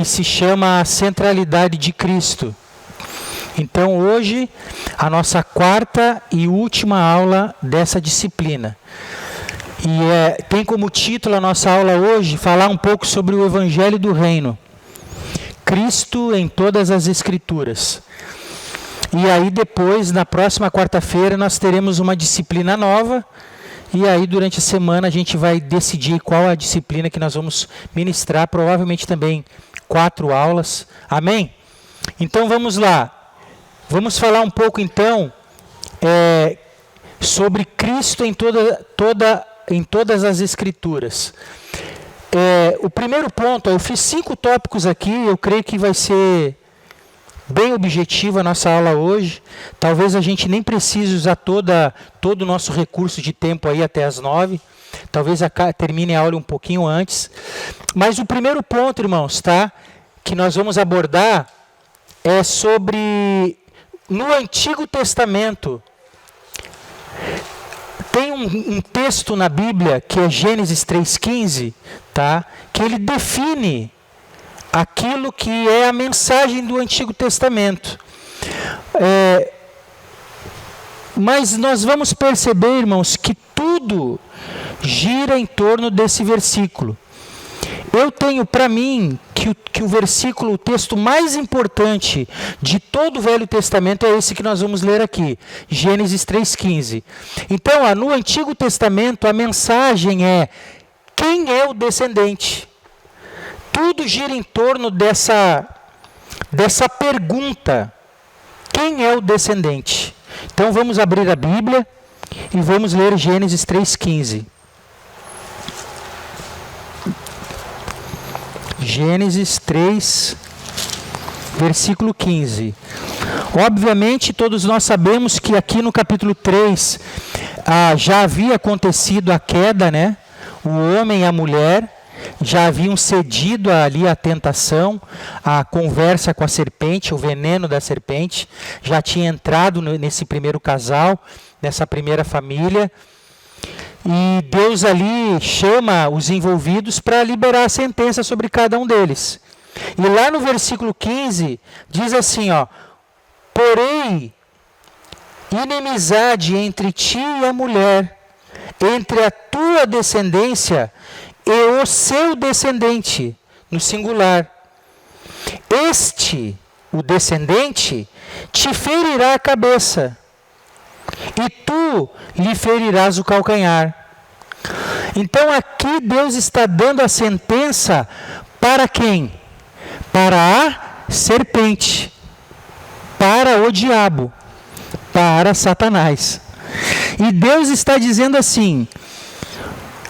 se chama a centralidade de Cristo. Então hoje, a nossa quarta e última aula dessa disciplina. E tem como título a nossa aula hoje, falar um pouco sobre o Evangelho do Reino. Cristo em todas as Escrituras. E aí depois, na próxima quarta-feira, nós teremos uma disciplina nova. E aí durante a semana a gente vai decidir qual a disciplina que nós vamos ministrar. Provavelmente também 4 aulas. Amém? Então vamos lá. Vamos falar um pouco então sobre Cristo em todas as Escrituras. O primeiro ponto, eu fiz 5 tópicos aqui, eu creio que vai ser bem objetivo a nossa aula hoje. Talvez a gente nem precise usar todo o nosso recurso de tempo aí até as 9. Talvez termine a aula um pouquinho antes. Mas o primeiro ponto, irmãos, tá, que nós vamos abordar é sobre, no Antigo Testamento, tem um texto na Bíblia, que é Gênesis 3,15, tá? Que ele define aquilo que é a mensagem do Antigo Testamento. Mas nós vamos perceber, irmãos, que tudo gira em torno desse versículo. Eu tenho para mim que o versículo, o texto mais importante de todo o Velho Testamento é esse que nós vamos ler aqui, Gênesis 3,15. Então, no Antigo Testamento, a mensagem é: quem é o descendente? Tudo gira em torno dessa pergunta: quem é o descendente? Então, vamos abrir a Bíblia e vamos ler Gênesis 3,15. Gênesis 3, versículo 15. Obviamente, todos nós sabemos que aqui no capítulo 3 já havia acontecido a queda, né? O homem e a mulher já haviam cedido ali à tentação, a conversa com a serpente, o veneno da serpente, já tinha entrado nesse primeiro casal, nessa primeira família. E Deus ali chama os envolvidos para liberar a sentença sobre cada um deles. E lá no versículo 15, diz assim, porém, inimizade entre ti e a mulher, entre a tua descendência e o seu descendente, no singular. Este, o descendente, te ferirá a cabeça, e tu lhe ferirás o calcanhar. Então aqui Deus está dando a sentença para quem? Para a serpente, para o diabo, para Satanás. E Deus está dizendo assim: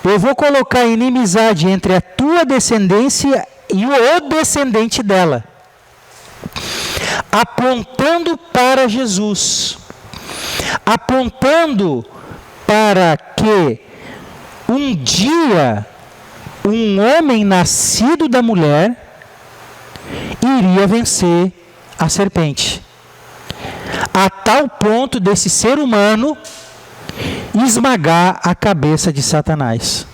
eu vou colocar inimizade entre a tua descendência e o descendente dela, apontando para Jesus, apontando para que um dia um homem nascido da mulher iria vencer a serpente, a tal ponto desse ser humano esmagar a cabeça de Satanás.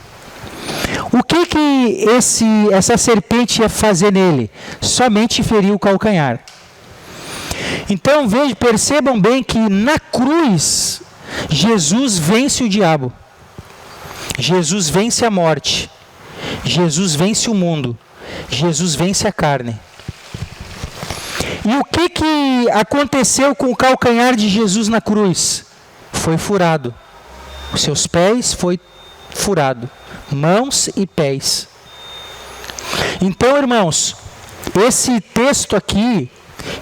O que essa serpente ia fazer nele? Somente ferir o calcanhar. Então percebam bem que na cruz Jesus vence o diabo, Jesus vence a morte, Jesus vence o mundo, Jesus vence a carne. E o que aconteceu com o calcanhar de Jesus na cruz? Foi furado. Os seus pés foi furado, mãos e pés. Então, irmãos, esse texto aqui,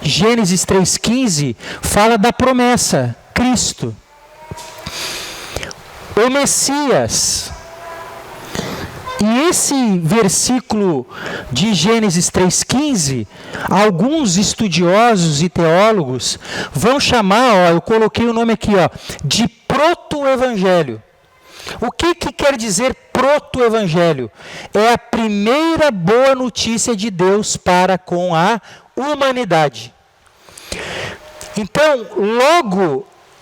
Gênesis 3,15, fala da promessa, Cristo, o Messias. E esse versículo de Gênesis 3,15, alguns estudiosos e teólogos vão chamar, eu coloquei o nome aqui, de proto-evangelho. O que quer dizer proto-evangelho? É a primeira boa notícia de Deus para com a humanidade. Então,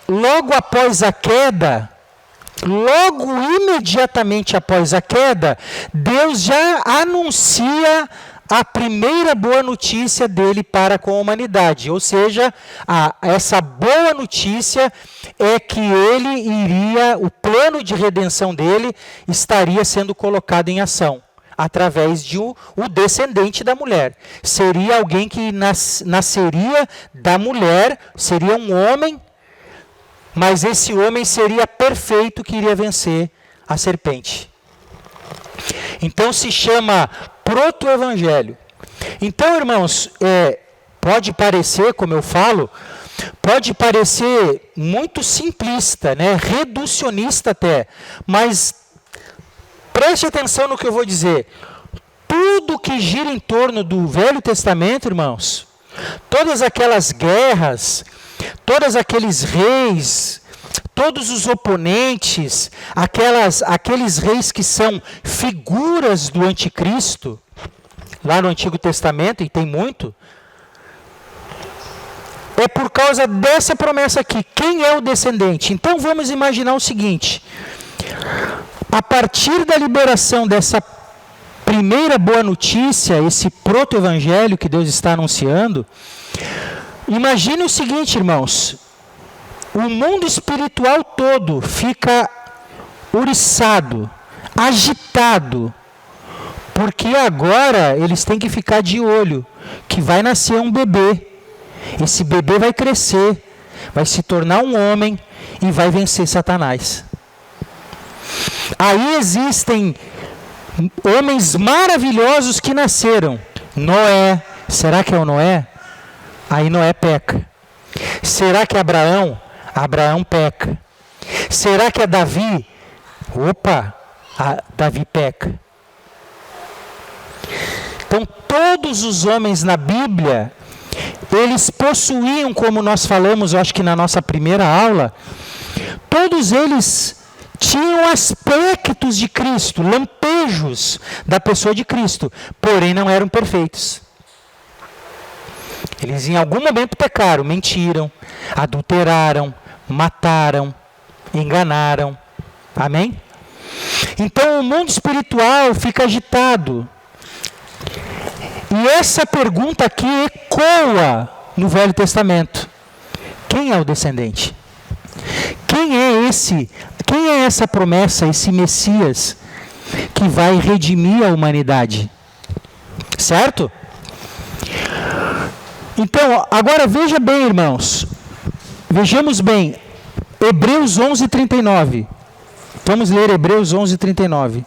logo após a queda, imediatamente após a queda, Deus já anuncia a primeira boa notícia dele para com a humanidade. Ou seja, essa boa notícia é que o plano de redenção dele estaria sendo colocado em ação, através de o descendente da mulher. Seria alguém que nasceria da mulher, seria um homem, mas esse homem seria perfeito, que iria vencer a serpente. Então se chama proto-evangelho. Então, irmãos, pode parecer, como eu falo, pode parecer muito simplista, né? Reducionista até, mas preste atenção no que eu vou dizer. Tudo que gira em torno do Velho Testamento, irmãos, todas aquelas guerras, todos aqueles reis, todos os oponentes, aqueles reis que são figuras do anticristo, lá no Antigo Testamento, e tem muito, é por causa dessa promessa aqui. Quem é o descendente? Então vamos imaginar o seguinte: a partir da liberação dessa primeira boa notícia, esse proto-evangelho que Deus está anunciando, imagine o seguinte, irmãos: o mundo espiritual todo fica uriçado, agitado, porque agora eles têm que ficar de olho, que vai nascer um bebê. Esse bebê vai crescer, vai se tornar um homem e vai vencer Satanás. Aí existem homens maravilhosos que nasceram. Noé, será que é o Noé? Aí Noé peca. Será que é Abraão? Abraão peca. Será que é Davi? Opa, Davi peca. Então todos os homens na Bíblia, eles possuíam, como nós falamos, eu acho que na nossa primeira aula, todos eles tinham aspectos de Cristo, lampejos da pessoa de Cristo, porém não eram perfeitos. Eles em algum momento pecaram, mentiram, adulteraram, mataram, enganaram. Amém? Então o mundo espiritual fica agitado. E essa pergunta aqui ecoa no Velho Testamento. Quem é o descendente? Quem é essa promessa, esse Messias que vai redimir a humanidade? Certo? Então, agora veja bem, irmãos. Vejamos bem. Hebreus 11:39. Vamos ler Hebreus 11:39.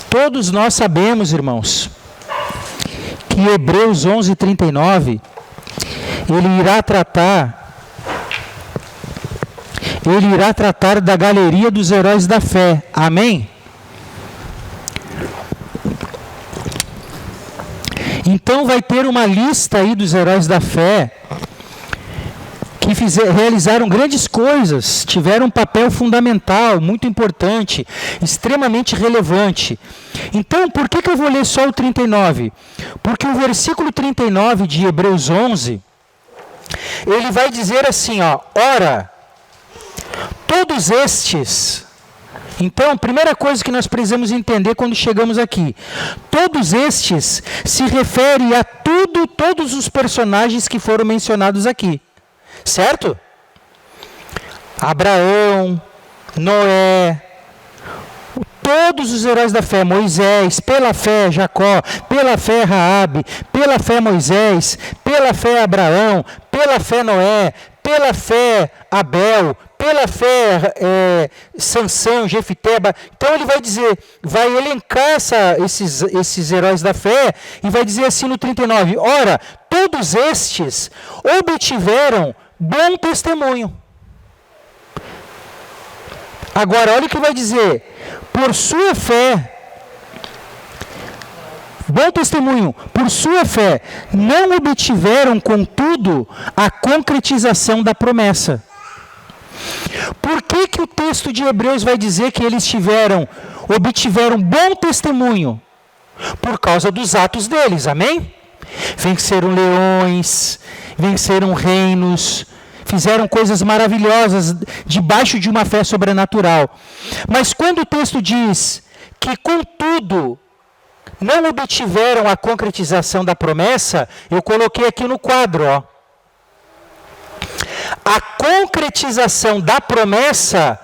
Todos nós sabemos, irmãos, que Hebreus 11:39, ele irá tratar da galeria dos heróis da fé. Amém? Então vai ter uma lista aí dos heróis da fé que realizaram grandes coisas, tiveram um papel fundamental, muito importante, extremamente relevante. Então, por que eu vou ler só o 39? Porque o versículo 39 de Hebreus 11, ele vai dizer assim, ora, todos estes... Então, a primeira coisa que nós precisamos entender quando chegamos aqui, todos estes se refere a todos os personagens que foram mencionados aqui. Certo? Abraão, Noé, todos os heróis da fé, Moisés, pela fé Jacó, pela fé Raabe, pela fé Moisés, pela fé Abraão, pela fé Noé, pela fé Abel, pela fé Sansão, Jefité. Então ele vai dizer, vai elencar esses heróis da fé e vai dizer assim no 39, ora, todos estes obtiveram bom testemunho. Agora, olha o que vai dizer. Por sua fé, bom testemunho, por sua fé, não obtiveram, contudo, a concretização da promessa. Por que o texto de Hebreus vai dizer que eles obtiveram bom testemunho? Por causa dos atos deles, amém? Venceram leões, venceram reinos, fizeram coisas maravilhosas debaixo de uma fé sobrenatural. Mas quando o texto diz que, contudo, não obtiveram a concretização da promessa, eu coloquei aqui no quadro, ó. A concretização da promessa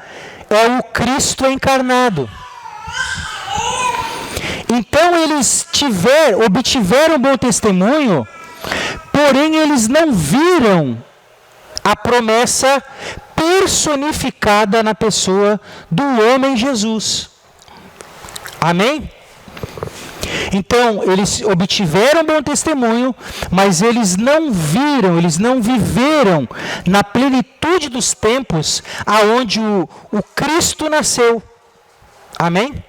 é o Cristo encarnado. Então eles obtiveram bom testemunho, porém eles não viram a promessa personificada na pessoa do homem Jesus. Amém? Então, eles obtiveram bom testemunho, mas eles não viram, eles não viveram na plenitude dos tempos aonde o Cristo nasceu. Amém?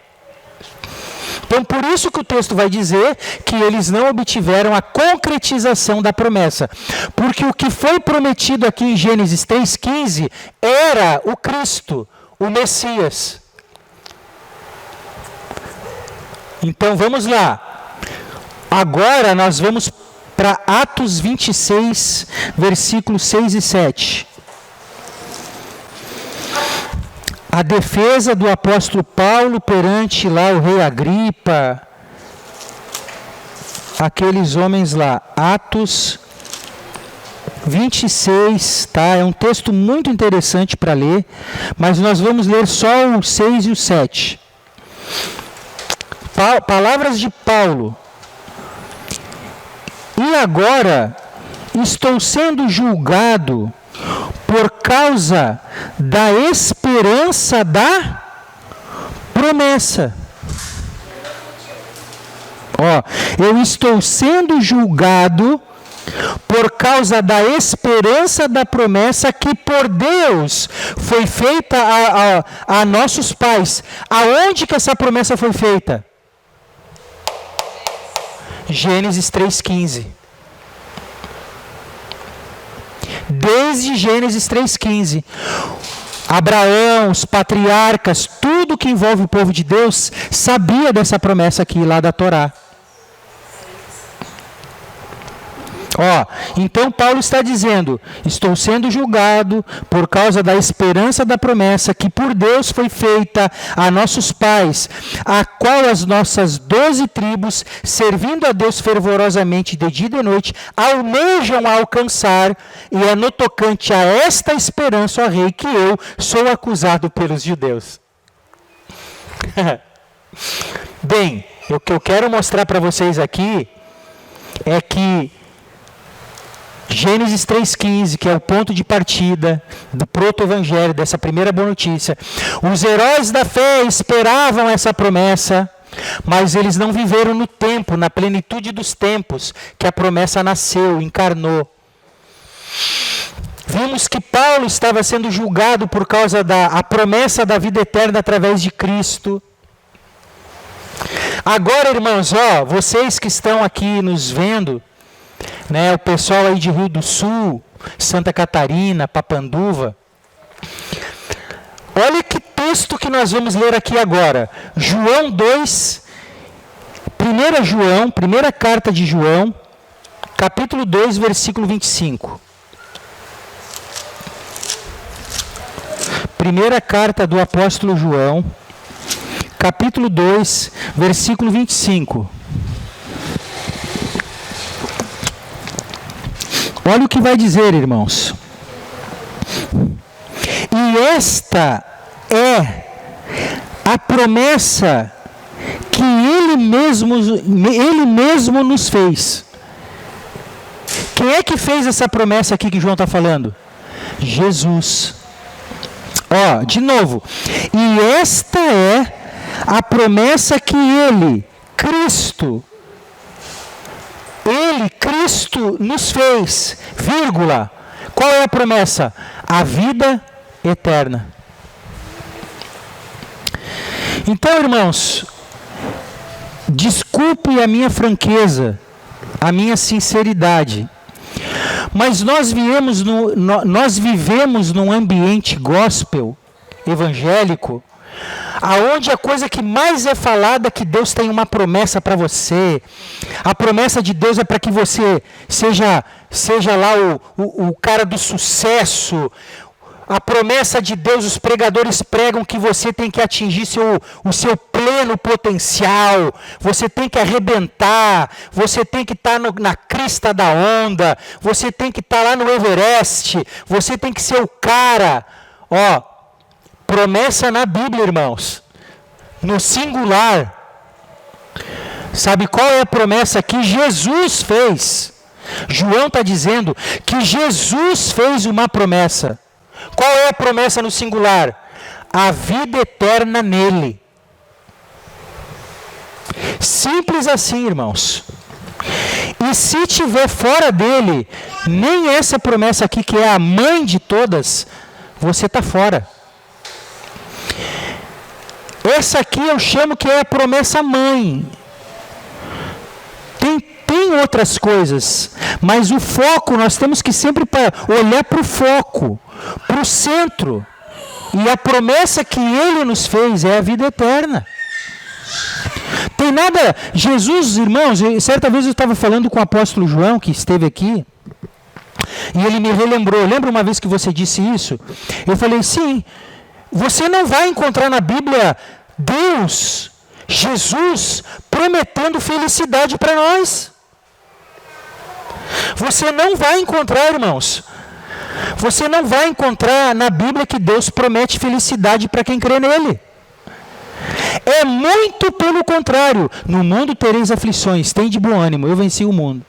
Então, por isso que o texto vai dizer que eles não obtiveram a concretização da promessa. Porque o que foi prometido aqui em Gênesis 3,15 era o Cristo, o Messias. Então, vamos lá. Agora nós vamos para Atos 26, versículos 6 e 7. A defesa do apóstolo Paulo perante lá o rei Agripa, aqueles homens lá, Atos 26, tá? É um texto muito interessante para ler, mas nós vamos ler só o 6 e o 7. Palavras de Paulo. E agora estou sendo julgado por causa da esperança da promessa. Eu estou sendo julgado por causa da esperança da promessa que por Deus foi feita a nossos pais. Aonde que essa promessa foi feita? Gênesis 3,15. Desde Gênesis 3,15. Abraão, os patriarcas, tudo que envolve o povo de Deus, sabia dessa promessa aqui lá da Torá. Então Paulo está dizendo, estou sendo julgado por causa da esperança da promessa que por Deus foi feita a nossos pais, a qual as nossas 12 tribos, servindo a Deus fervorosamente de dia e de noite, almejam alcançar, e é no tocante a esta esperança, ó rei, que eu sou acusado pelos judeus. Bem, o que eu quero mostrar para vocês aqui é que Gênesis 3,15, que é o ponto de partida do proto-evangelho, dessa primeira boa notícia. Os heróis da fé esperavam essa promessa, mas eles não viveram no tempo, na plenitude dos tempos, que a promessa nasceu, encarnou. Vimos que Paulo estava sendo julgado por causa da promessa da vida eterna através de Cristo. Agora, irmãos, vocês que estão aqui nos vendo, o pessoal aí de Rio do Sul, Santa Catarina, Papanduva. Olha que texto que nós vamos ler aqui agora. João 2, 1 João, primeira carta de João, capítulo 2, versículo 25. Primeira carta do apóstolo João, capítulo 2, versículo 25. Olha o que vai dizer, irmãos. E esta é a promessa que Ele mesmo nos fez. Quem é que fez essa promessa aqui que João está falando? Jesus. De novo. E esta é a promessa que Ele, Cristo, nos fez, vírgula. Qual é a promessa? A vida eterna. Então, irmãos, desculpe a minha franqueza, a minha sinceridade, mas nós vivemos num ambiente gospel, evangélico, aonde a coisa que mais é falada é que Deus tem uma promessa para você. A promessa de Deus é para que você seja lá o cara do sucesso. a promessa de Deus, os pregadores pregam que você tem que atingir o seu pleno potencial, você tem que arrebentar, você tem que estar na crista da onda, você tem que estar lá no Everest, você tem que ser o cara. Ó, promessa na Bíblia, irmãos, no singular. Sabe qual é a promessa que Jesus fez? João está dizendo que Jesus fez uma promessa. Qual é a promessa no singular? A vida eterna nele. Simples assim, irmãos. E se tiver fora dele, nem essa promessa aqui, que é a mãe de todas, você está fora. Essa aqui eu chamo que é a promessa mãe. Tem outras coisas, mas o foco, nós temos que sempre olhar para o foco, para o centro. E a promessa que ele nos fez é a vida eterna. Tem nada, Jesus, irmãos, certa vez eu estava falando com o apóstolo João, que esteve aqui, e ele me relembrou. Lembra uma vez que você disse isso? Eu falei, sim, você não vai encontrar na Bíblia Deus, Jesus, prometendo felicidade para nós. Você não vai encontrar, irmãos. Você não vai encontrar na Bíblia que Deus promete felicidade para quem crê nele. É muito pelo contrário. No mundo tereis aflições, tem de bom ânimo, eu venci o mundo.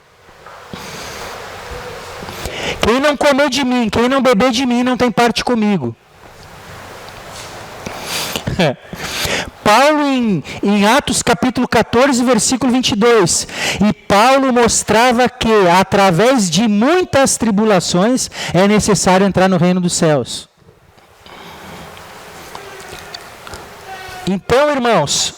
Quem não comer de mim, quem não beber de mim, não tem parte comigo. Paulo em Atos capítulo 14, versículo 22, e Paulo mostrava que através de muitas tribulações é necessário entrar no reino dos céus. Então, irmãos,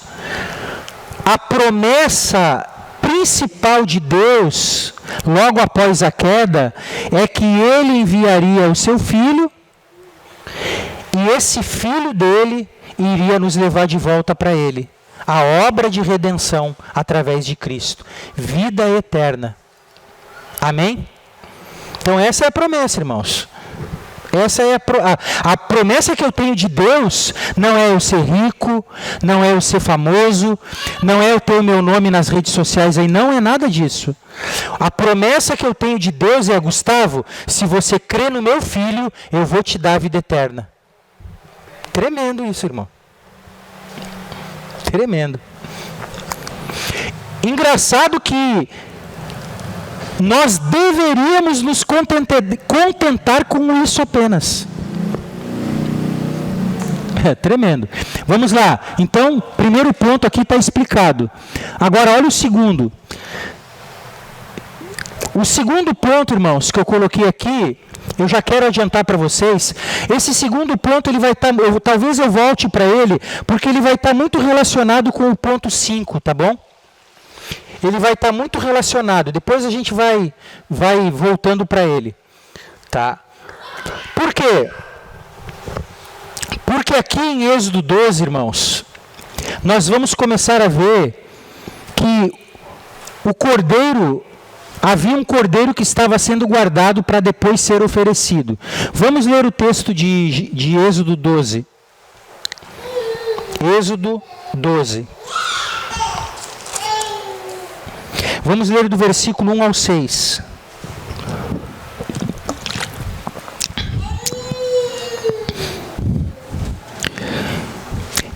a promessa principal de Deus, logo após a queda, é que ele enviaria o seu filho, e esse filho dele iria nos levar de volta para ele. A obra de redenção através de Cristo. Vida eterna. Amém? Então essa é a promessa, irmãos. Essa é a promessa que eu tenho de Deus. Não é eu ser rico, não é eu ser famoso, não é eu ter o meu nome nas redes sociais aí, não é nada disso. A promessa que eu tenho de Deus é, Gustavo, se você crê no meu filho, eu vou te dar a vida eterna. Tremendo isso, irmão. Tremendo. Engraçado que nós deveríamos nos contentar com isso apenas. É tremendo. Vamos lá. Então, primeiro ponto aqui está explicado. Agora, olha o segundo. O segundo ponto, irmãos, que eu coloquei aqui, eu já quero adiantar para vocês, esse segundo ponto ele vai estar, talvez eu volte para ele, porque ele vai estar muito relacionado com o ponto 5, tá bom? Ele vai estar muito relacionado, depois a gente vai voltando para ele, tá? Por quê? Porque aqui em Êxodo 12, irmãos, nós vamos começar a ver que o cordeiro, havia um cordeiro que estava sendo guardado para depois ser oferecido. Vamos ler o texto de Êxodo 12. Êxodo 12. Vamos ler do versículo 1 ao 6.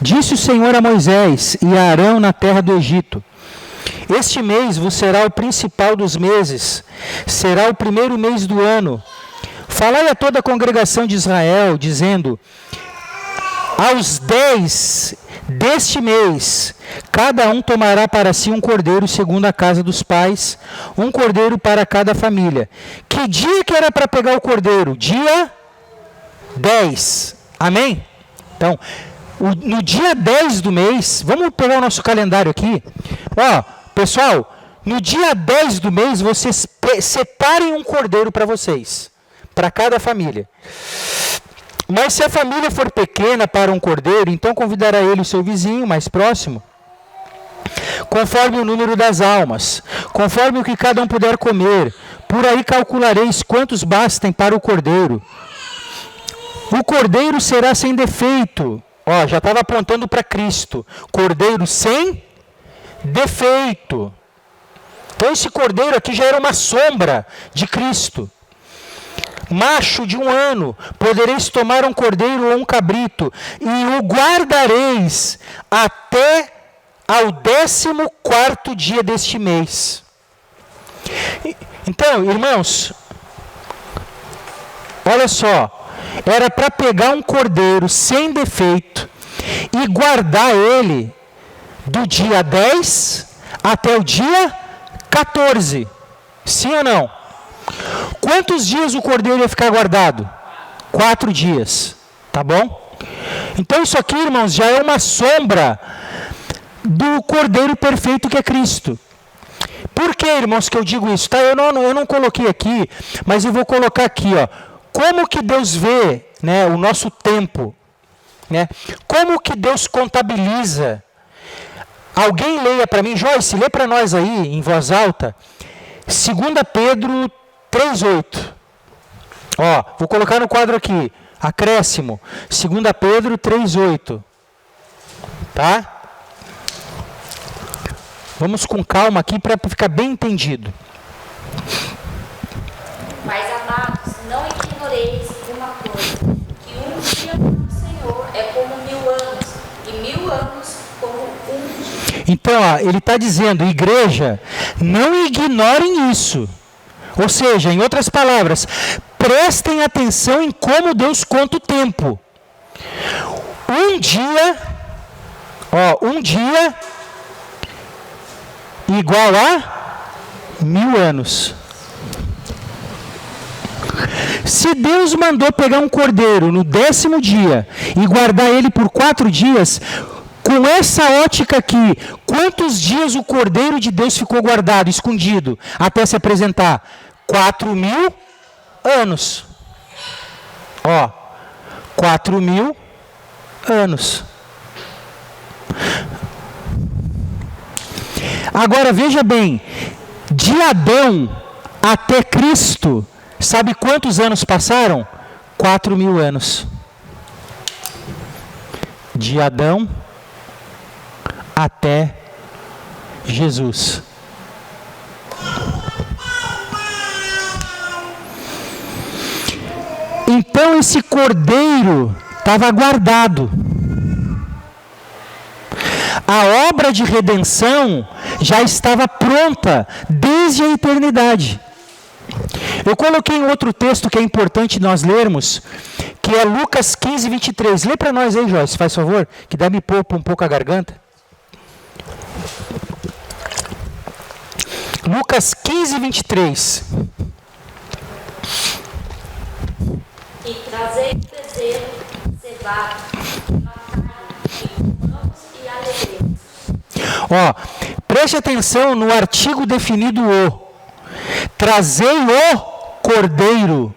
Disse o Senhor a Moisés e a Arão na terra do Egito: este mês vos será o principal dos meses, será o primeiro mês do ano. Falai a toda a congregação de Israel, dizendo: aos 10 deste mês, cada um tomará para si um cordeiro segundo a casa dos pais, um cordeiro para cada família. Que dia que era para pegar o cordeiro? Dia 10. Amém? Então, no dia 10 do mês, vamos pegar o nosso calendário aqui. Ó, pessoal, no dia 10 do mês, vocês separem um cordeiro para vocês, para cada família. Mas se a família for pequena para um cordeiro, então convidará ele o seu vizinho mais próximo, conforme o número das almas, conforme o que cada um puder comer. Por aí calculareis quantos bastem para o cordeiro. O cordeiro será sem defeito. Ó, já estava apontando para Cristo. Cordeiro sem defeito. Então esse cordeiro aqui já era uma sombra de Cristo. Macho de 1 ano, podereis tomar um cordeiro ou um cabrito, e o guardareis até ao 14º dia deste mês. Então, irmãos, olha só, era para pegar um cordeiro sem defeito e guardar ele do dia 10 até o dia 14. Sim ou não? Quantos dias o cordeiro ia ficar guardado? 4 dias. Tá bom? Então isso aqui, irmãos, já é uma sombra do cordeiro perfeito que é Cristo. Por que, irmãos, que eu digo isso? Tá? Eu não coloquei aqui, mas eu vou colocar aqui, ó. Como que Deus vê, né, o nosso tempo? Né? Como que Deus contabiliza? Alguém leia para mim, Joyce, lê para nós aí, em voz alta, 2 Pedro 3,8. Ó, vou colocar no quadro aqui, acréscimo, 2 Pedro 3,8. Tá? Vamos com calma aqui para ficar bem entendido. Mas, amados, não ignoreis uma coisa, que um dia do Senhor é como 1000 anos, e 1000 anos como um dia. Então, ó, ele está dizendo, igreja, não ignorem isso. Ou seja, em outras palavras, prestem atenção em como Deus conta o tempo. Um dia igual a 1000 anos. Se Deus mandou pegar um cordeiro no 10º dia e guardar ele por 4 dias, com essa ótica aqui, quantos dias o cordeiro de Deus ficou guardado, escondido, até se apresentar? 4.000 anos. Ó, 4.000 anos. Agora veja bem, de Adão até Cristo, sabe quantos anos passaram? 4.000 anos. De Adão até Jesus. Então esse cordeiro estava guardado. A obra de redenção já estava pronta desde a eternidade. Eu coloquei em outro texto que é importante nós lermos, que é Lucas 15, 23. Lê para nós aí, Joyce, faz favor, que dá me poupa um pouco a garganta. Lucas 15, 23. E trazei o bezerro cevado, matai-o, e comamos e alegremos. Ó, preste atenção no artigo definido o. Trazei o cordeiro.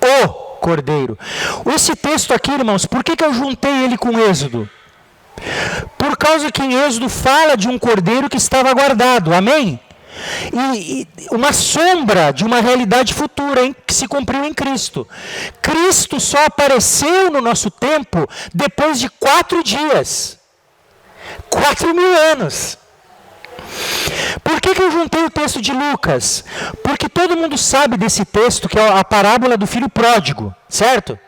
O cordeiro. Esse texto aqui, irmãos, por que eu juntei ele com Êxodo? Por causa que em Êxodo fala de um cordeiro que estava guardado. Amém? E uma sombra de uma realidade futura que se cumpriu em Cristo. Cristo só apareceu no nosso tempo depois de 4 dias. 4.000 anos. Por que eu juntei o texto de Lucas? Porque todo mundo sabe desse texto, que é a parábola do filho pródigo, certo?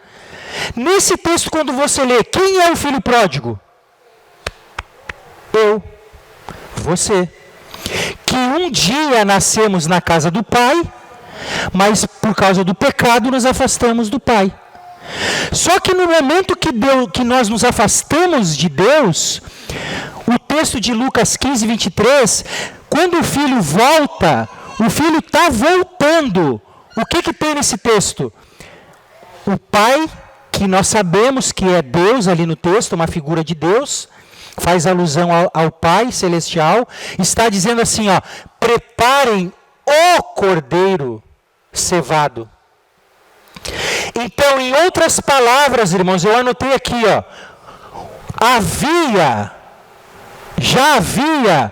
Nesse texto, quando você lê, quem é o filho pródigo? Eu. Você. Que um dia nascemos na casa do Pai, mas por causa do pecado nos afastamos do Pai. Só que no momento que nós nos afastamos de Deus, o texto de Lucas 15, 23, quando o filho volta, o filho está voltando. O que tem nesse texto? O Pai, que nós sabemos que é Deus ali no texto, uma figura de Deus, faz alusão ao Pai Celestial, está dizendo assim, ó, preparem o cordeiro cevado. Então, em outras palavras, irmãos, eu anotei aqui, ó, já havia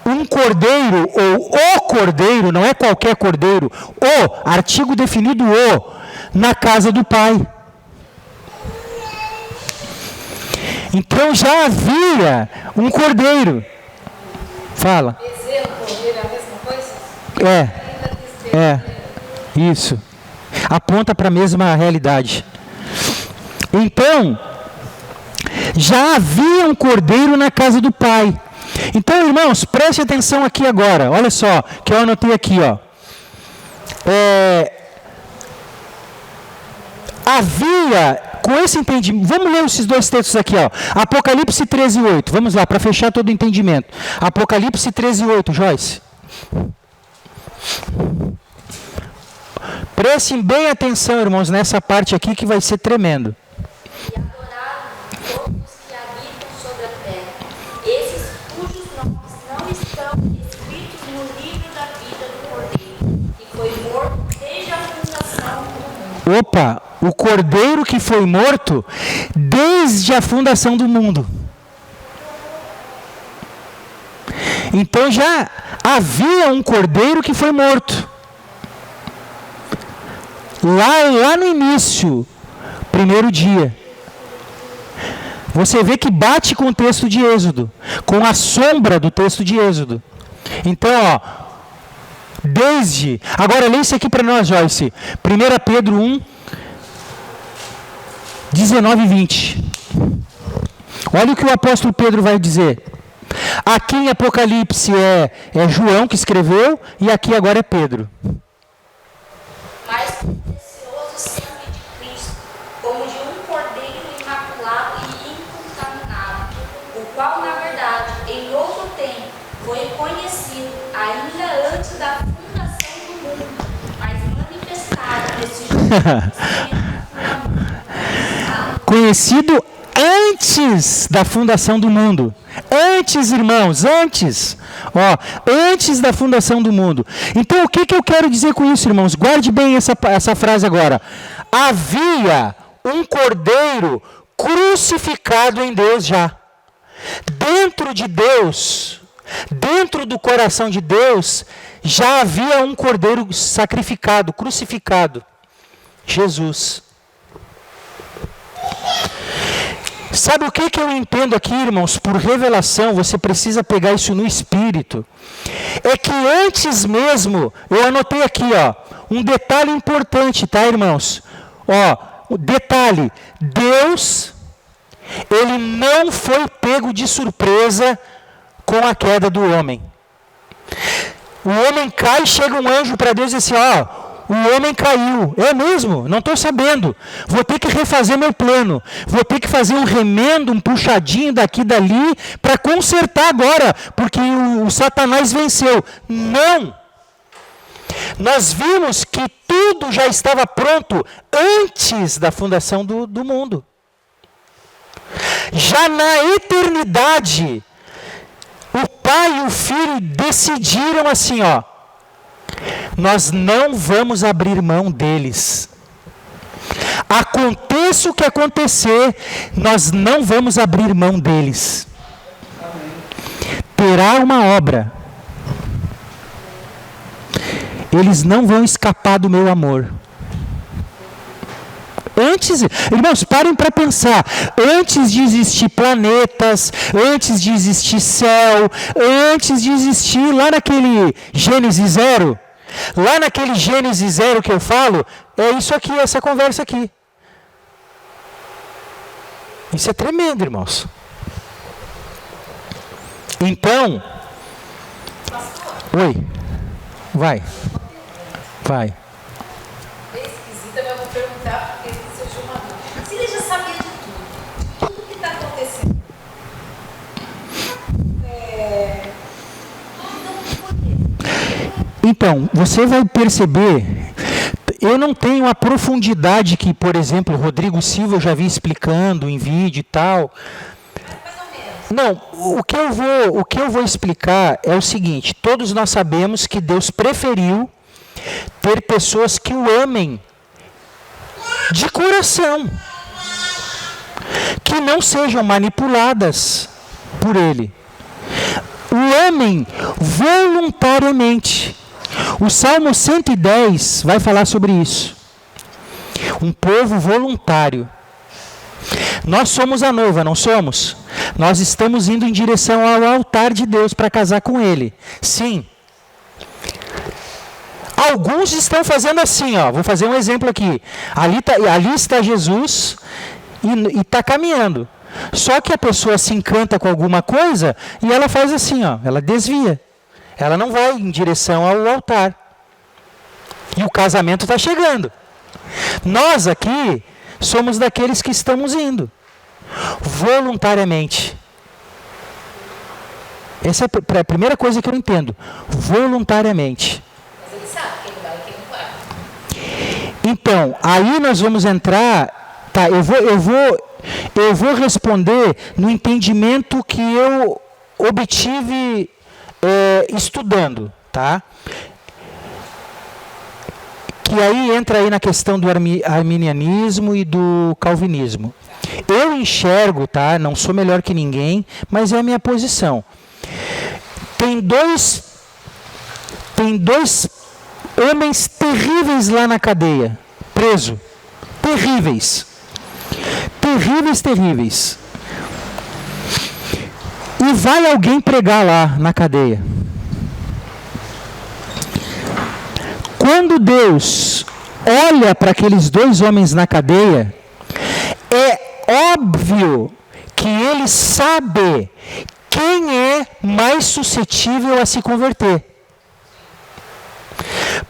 um cordeiro, ou o cordeiro, não é qualquer cordeiro, o, artigo definido o, na casa do Pai. Então já havia um cordeiro. Fala. Bezerro, cordeiro é a mesma coisa? Isso. Aponta para a mesma realidade. Então, já havia um cordeiro na casa do Pai. Então, irmãos, preste atenção aqui agora. Olha só, que eu anotei aqui, ó. Havia, com esse entendimento, vamos ler esses dois textos aqui, ó. Apocalipse 13:8. Vamos lá, para fechar todo o entendimento. Apocalipse 13:8, Joyce. Prestem bem atenção, irmãos, nessa parte aqui que vai ser tremendo. E adoraram todos os que habitam sobre a terra, esses cujos nomes não estão escritos no livro da vida do Cordeiro, que foi morto desde a fundação do mundo. Opa, o cordeiro que foi morto desde a fundação do mundo. Então já havia um cordeiro que foi morto. Lá no início, primeiro dia. Você vê que bate com o texto de Êxodo, com a sombra do texto de Êxodo. Então, ó, desde... Agora, lê isso aqui para nós, Joyce. 1 Pedro 1, 19 e 20. Olha o que o apóstolo Pedro vai dizer. Aqui em Apocalipse é João que escreveu, e aqui agora é Pedro. Mais precioso sangue de Cristo, como de um cordeiro imaculado e incontaminado, o qual, na verdade, em outro tempo, foi conhecido ainda antes da fundação do mundo, mas manifestado nesse jogo. Conhecido antes da fundação do mundo. Antes, irmãos, antes. Ó, antes da fundação do mundo. Então, o que eu quero dizer com isso, irmãos? Guarde bem essa frase agora. Havia um cordeiro crucificado em Deus já. Dentro de Deus, dentro do coração de Deus, já havia um cordeiro sacrificado, crucificado. Jesus. Sabe o que eu entendo aqui, irmãos? Por revelação, você precisa pegar isso no espírito. É que antes mesmo, eu anotei aqui, ó, um detalhe importante, tá, irmãos? Ó, o detalhe, Deus, ele não foi pego de surpresa com a queda do homem. O homem cai e chega um anjo para Deus e diz assim, ó, o homem caiu. É mesmo? Não estou sabendo. Vou ter que refazer meu plano. Vou ter que fazer um remendo, um puxadinho daqui e dali para consertar agora, porque o Satanás venceu. Não! Nós vimos que tudo já estava pronto antes da fundação do mundo. Já na eternidade, o Pai e o Filho decidiram assim, ó, nós não vamos abrir mão deles. Aconteça o que acontecer, nós não vamos abrir mão deles. Terá uma obra. Eles não vão escapar do meu amor. Antes, irmãos, parem para pensar. Antes de existir planetas, antes de existir céu, antes de existir lá naquele Gênesis 0, lá naquele Gênesis 0 que eu falo, é isso aqui, essa conversa aqui. Isso é tremendo, irmãos. Então, oi, vai. Esquisita, mas eu vou perguntar porque surgiu uma dúvida. Se ele já sabia de tudo que está acontecendo, então, você vai perceber, eu não tenho a profundidade que, por exemplo, o Rodrigo Silva eu já vi explicando em vídeo e tal. Não, o que eu vou explicar é o seguinte, todos nós sabemos que Deus preferiu ter pessoas que o amem de coração, que não sejam manipuladas por Ele. O amem voluntariamente. O Salmo 110 vai falar sobre isso. Um povo voluntário. Nós somos a noiva, não somos? Nós estamos indo em direção ao altar de Deus para casar com Ele. Sim. Alguns estão fazendo assim, ó. Vou fazer um exemplo aqui. Ali está Jesus e está caminhando. Só que a pessoa se encanta com alguma coisa e ela faz assim, ó. Ela desvia. Ela não vai em direção ao altar. E o casamento está chegando. Nós aqui somos daqueles que estamos indo voluntariamente. Essa é a primeira coisa que eu entendo. Voluntariamente. Mas ele sabe quem vai e quem não vai. Então, aí nós vamos entrar. Tá, eu vou responder no entendimento que eu obtive estudando, tá? Que aí entra aí na questão do arminianismo e do calvinismo. Eu enxergo, tá? Não sou melhor que ninguém, mas é a minha posição. Tem dois homens terríveis lá na cadeia, preso. Terríveis. Terríveis. E vai alguém pregar lá na cadeia. Quando Deus olha para aqueles dois homens na cadeia, é óbvio que Ele sabe quem é mais suscetível a se converter.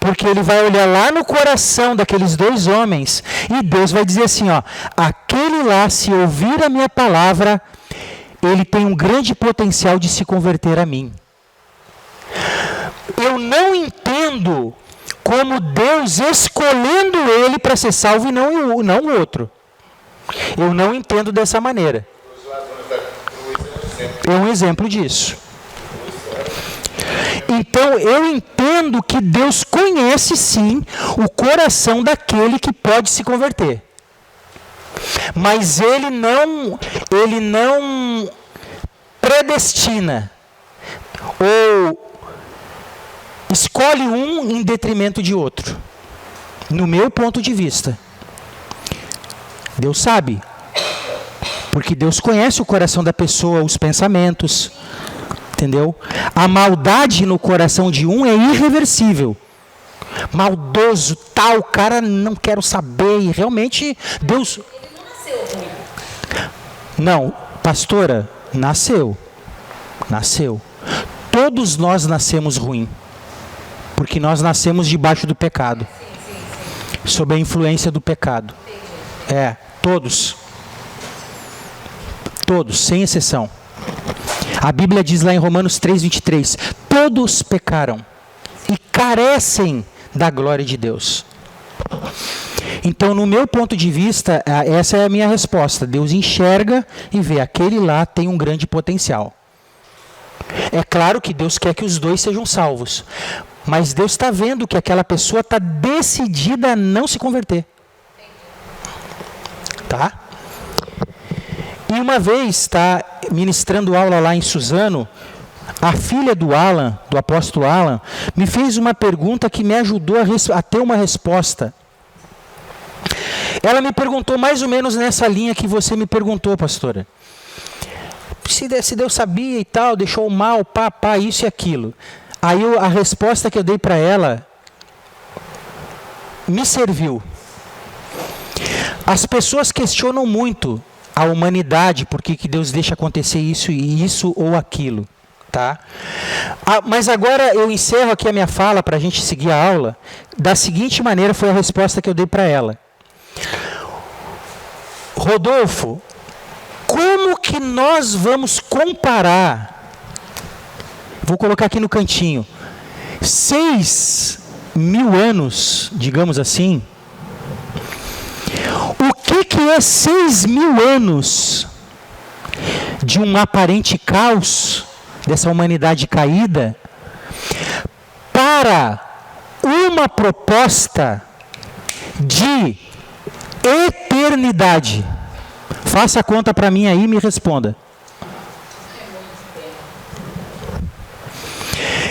Porque Ele vai olhar lá no coração daqueles dois homens e Deus vai dizer assim, ó, aquele lá, se ouvir a minha palavra, ele tem um grande potencial de se converter a mim. Eu não entendo como Deus escolhendo ele para ser salvo e não o outro. Eu não entendo dessa maneira. É um exemplo disso. Então eu entendo que Deus conhece sim o coração daquele que pode se converter. Mas ele não predestina ou escolhe um em detrimento de outro. No meu ponto de vista. Deus sabe. Porque Deus conhece o coração da pessoa, os pensamentos. Entendeu? A maldade no coração de um é irreversível. Maldoso, tal, cara, não quero saber. E realmente, Deus... Ele não nasceu ruim. Não, pastora, nasceu. Todos nós nascemos ruim. Porque nós nascemos debaixo do pecado. Sob a influência do pecado. Todos. Todos, sem exceção. A Bíblia diz lá em Romanos 3:23, todos pecaram e carecem da glória de Deus. Então, no meu ponto de vista, essa é a minha resposta. Deus enxerga e vê, aquele lá tem um grande potencial. É claro que Deus quer que os dois sejam salvos, mas Deus está vendo que aquela pessoa está decidida a não se converter. Tá? E uma vez, ministrando aula lá em Suzano, a filha do Alan, do apóstolo Alan, me fez uma pergunta que me ajudou a ter uma resposta. Ela me perguntou mais ou menos nessa linha que você me perguntou, pastora. Se Deus sabia e tal, deixou o mal, isso e aquilo. Aí a resposta que eu dei para ela me serviu. As pessoas questionam muito a humanidade, por que Deus deixa acontecer isso ou aquilo. Tá? Mas agora eu encerro aqui a minha fala para a gente seguir a aula. Da seguinte maneira foi a resposta que eu dei para ela. Rodolfo, como que nós vamos comparar, vou colocar aqui no cantinho, 6.000 anos, digamos assim, o que é 6.000 anos de um aparente caos dessa humanidade caída para uma proposta de eternidade? Faça a conta para mim aí e me responda.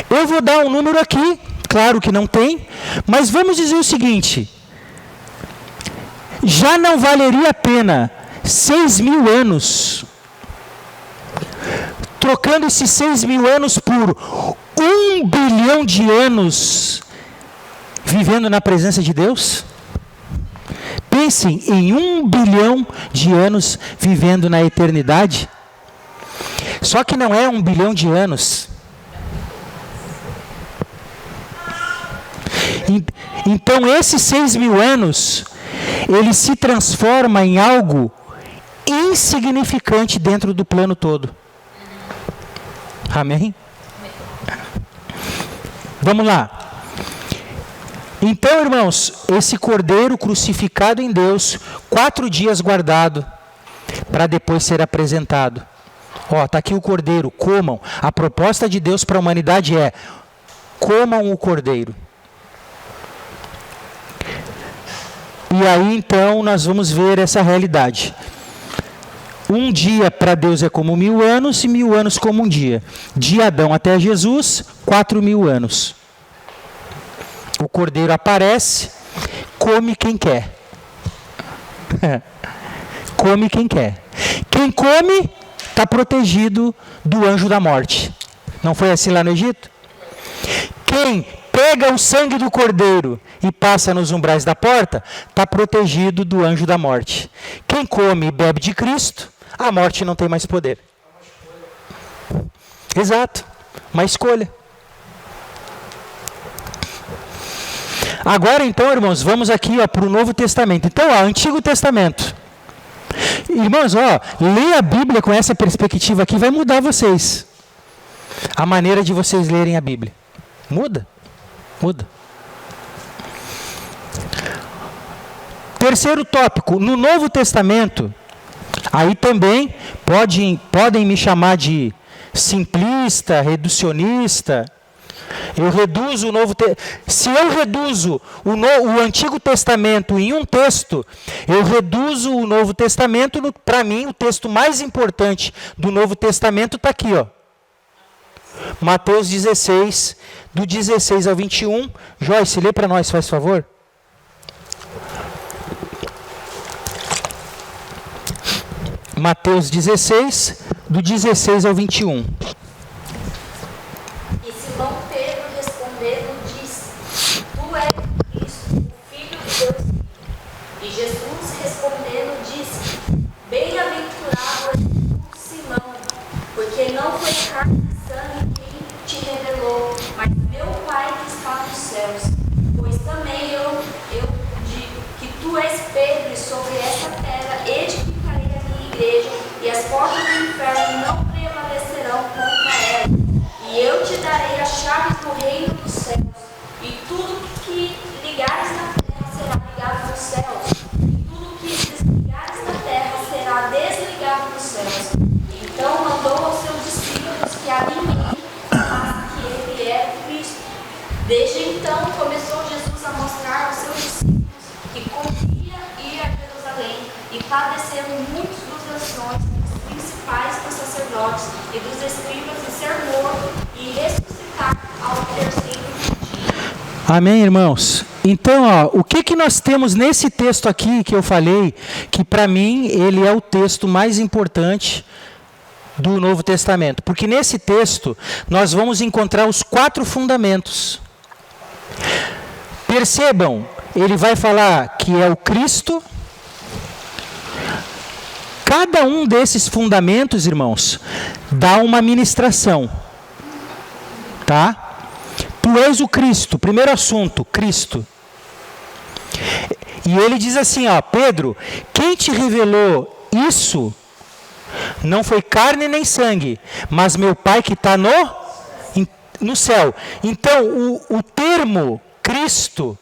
Eu vou dar um número aqui, claro que não tem, mas vamos dizer o seguinte: já não valeria a pena 6.000 anos. Trocando esses 6.000 anos por 1 bilhão de anos vivendo na presença de Deus. Pensem em 1 bilhão de anos vivendo na eternidade. Só que não é 1 bilhão de anos. Então esses 6.000 anos, ele se transforma em algo insignificante dentro do plano todo. Amém? Vamos lá. Então, irmãos, esse cordeiro crucificado em Deus, 4 dias guardado, para depois ser apresentado. Ó, está aqui o cordeiro, comam. A proposta de Deus para a humanidade é: comam o cordeiro. E aí, então, nós vamos ver essa realidade. Um dia para Deus é como 1.000 anos e 1.000 anos como um dia. De Adão até Jesus, 4.000 anos. O cordeiro aparece, come quem quer. Come quem quer. Quem come está protegido do anjo da morte. Não foi assim lá no Egito? Quem pega o sangue do cordeiro e passa nos umbrais da porta, está protegido do anjo da morte. Quem come e bebe de Cristo, a morte não tem mais poder. Exato, uma escolha. Agora então, irmãos, vamos aqui para o Novo Testamento. Então, Antigo Testamento. Irmãos, ler a Bíblia com essa perspectiva aqui vai mudar vocês. A maneira de vocês lerem a Bíblia. Muda. Terceiro tópico, no Novo Testamento, aí também podem me chamar de simplista, reducionista. Eu reduzo se eu reduzo o Antigo Testamento em um texto, eu reduzo o Novo Testamento, para mim, o texto mais importante do Novo Testamento está aqui, ó. Mateus 16, do 16 ao 21. Joyce, lê para nós, faz favor. Mateus 16, do 16 ao 21. E Simão Pedro respondendo disse: Tu és o Cristo, o Filho de Deus. E Jesus respondendo disse: Bem-aventurado és tu, Simão, porque não foi carne e sangue quem te revelou, mas meu Pai que está nos céus. Pois também eu digo que tu és Pedro, e sobre essa pedra edificarei a minha igreja, e as portas do inferno não prevalecerão contra ela. E eu te darei as chaves do reino dos céus, e tudo que ligares na terra será ligado nos céus, e tudo que desligares na terra será desligado nos céus. Então mandou aos seus discípulos que alimentem, mas que ele é o Cristo. Desde então começou Jesus a mostrar aos seus discípulos que convinha ir a Jerusalém e padecer muitos dos anciões, dos principais dos sacerdotes e dos escribas, e ser morto e ressuscitar ao terceiro dia. Amém, irmãos? Então, o que nós temos nesse texto aqui que eu falei, que para mim ele é o texto mais importante do Novo Testamento? Porque nesse texto nós vamos encontrar os 4 fundamentos. Percebam, ele vai falar que é o Cristo. Cada um desses fundamentos, irmãos, dá uma ministração. Tá? Tu és o Cristo, primeiro assunto, Cristo. E ele diz assim, Pedro, quem te revelou isso não foi carne nem sangue, mas meu Pai que está no céu. Então, o termo Cristo,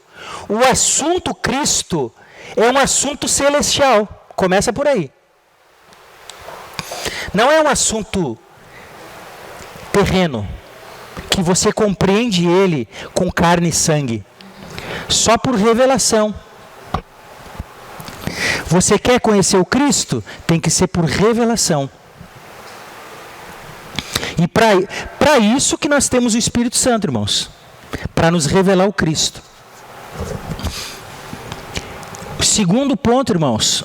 o assunto Cristo, é um assunto celestial. Começa por aí. Não é um assunto terreno, que você compreende ele com carne e sangue, só por revelação. Você quer conhecer o Cristo? Tem que ser por revelação. E para isso que nós temos o Espírito Santo, irmãos, para nos revelar o Cristo. O segundo ponto, irmãos,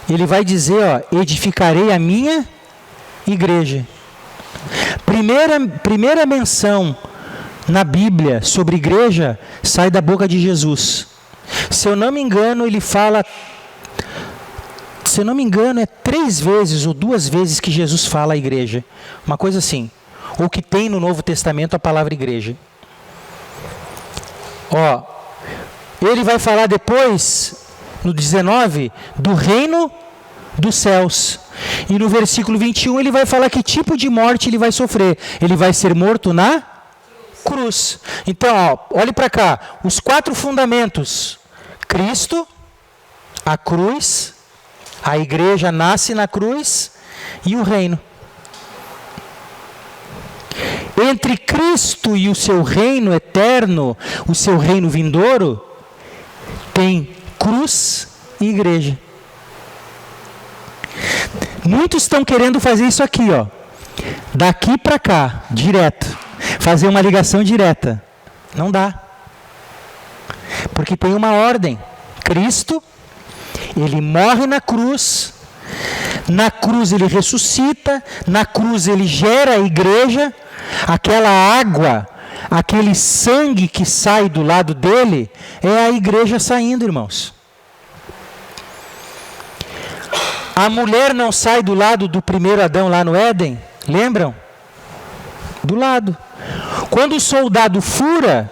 Ele vai dizer, ó, edificarei a minha igreja. Primeira menção na Bíblia sobre igreja sai da boca de Jesus. Se eu não me engano, ele fala, se eu não me engano, é 3 vezes ou 2 vezes que Jesus fala a igreja. Uma coisa assim. Ou que tem no Novo Testamento a palavra igreja. Ó, ele vai falar depois, no 19, do reino dos céus. E no versículo 21 ele vai falar que tipo de morte ele vai sofrer. Ele vai ser morto na cruz. Então, ó, olhe para cá. Os 4 fundamentos. Cristo, a cruz, a igreja nasce na cruz e o reino. Entre Cristo e o seu reino eterno, o seu reino vindouro, tem cruz e igreja. Muitos estão querendo fazer isso aqui, ó, daqui para cá, direto, fazer uma ligação direta. Não dá. Porque tem uma ordem. Cristo, ele morre na cruz ele ressuscita, na cruz ele gera a igreja, aquela água, aquele sangue que sai do lado dele, é a igreja saindo, irmãos. A mulher não sai do lado do primeiro Adão lá no Éden, lembram? Do lado. Quando o soldado fura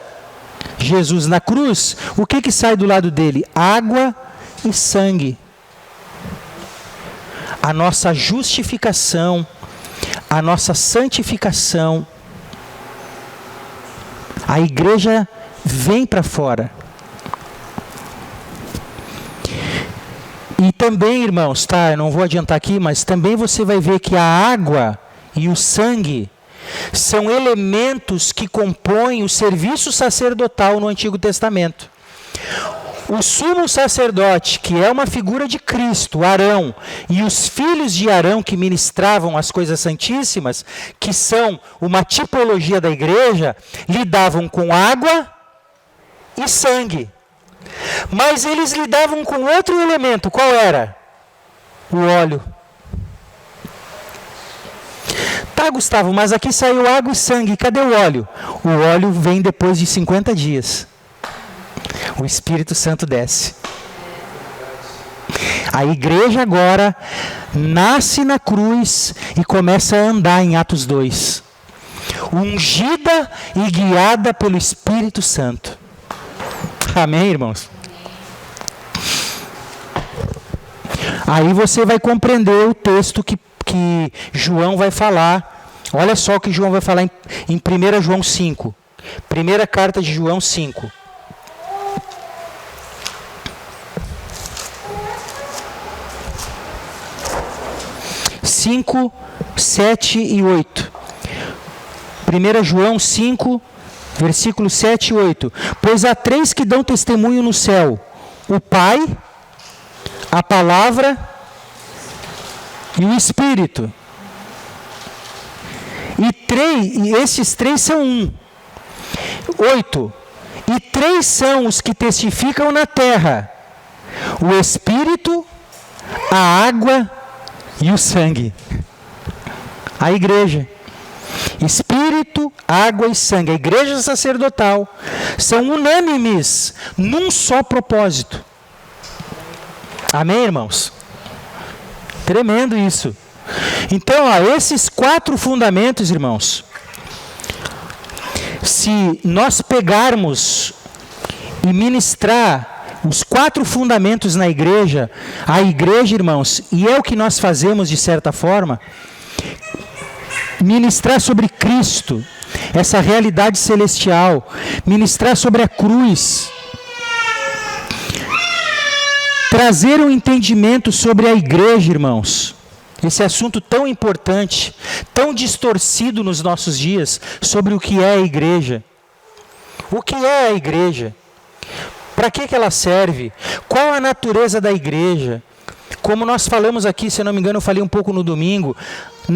Jesus na cruz, o que sai do lado dele? Água e sangue. A nossa justificação, a nossa santificação. A igreja vem para fora. E também, irmãos, tá? Eu não vou adiantar aqui, mas também você vai ver que a água e o sangue são elementos que compõem o serviço sacerdotal no Antigo Testamento. O sumo sacerdote, que é uma figura de Cristo, Arão, e os filhos de Arão que ministravam as coisas santíssimas, que são uma tipologia da igreja, lidavam com água e sangue. Mas eles lidavam com outro elemento, qual era? O óleo. Tá, Gustavo, mas aqui saiu água e sangue, cadê o óleo? O óleo vem depois de 50 dias. O Espírito Santo desce. A igreja agora nasce na cruz e começa a andar em Atos 2. Ungida e guiada pelo Espírito Santo. Amém, irmãos? Aí você vai compreender o texto que João vai falar. Olha só o que João vai falar em 1 João 5. Primeira carta de João 5. 5, 7 e 8. 1 João 5, versículos 7 e 8. Pois há 3 que dão testemunho no céu: o Pai, a Palavra e o Espírito. E esses 3 são um. 8. E 3 são os que testificam na terra: o Espírito, a água e o sangue. A igreja. Espírito, água e sangue. A igreja sacerdotal são unânimes num só propósito. Amém, irmãos? Tremendo isso. Então, esses 4 fundamentos, irmãos, se nós pegarmos e ministrar os 4 fundamentos na igreja, a igreja, irmãos, e é o que nós fazemos de certa forma, ministrar sobre Cristo, essa realidade celestial, ministrar sobre a cruz, trazer um entendimento sobre a igreja, irmãos, esse assunto tão importante, tão distorcido nos nossos dias, sobre o que é a igreja. O que é a igreja? Para que ela serve? Qual a natureza da igreja? Como nós falamos aqui, se eu não me engano, eu falei um pouco no domingo,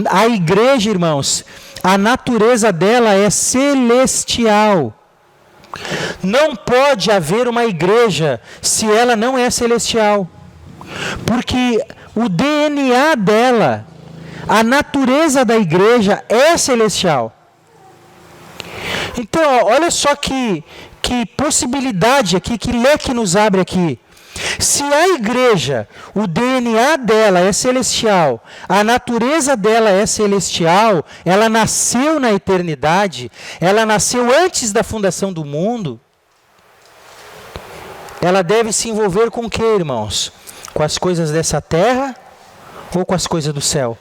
a igreja, irmãos, a natureza dela é celestial. Não pode haver uma igreja se ela não é celestial. Porque o DNA dela, a natureza da igreja é celestial. Então, olha só que possibilidade aqui, que leque nos abre aqui. Se a igreja, o DNA dela é celestial, a natureza dela é celestial, ela nasceu na eternidade, ela nasceu antes da fundação do mundo, ela deve se envolver com o que, irmãos? Com as coisas dessa terra ou com as coisas do céu?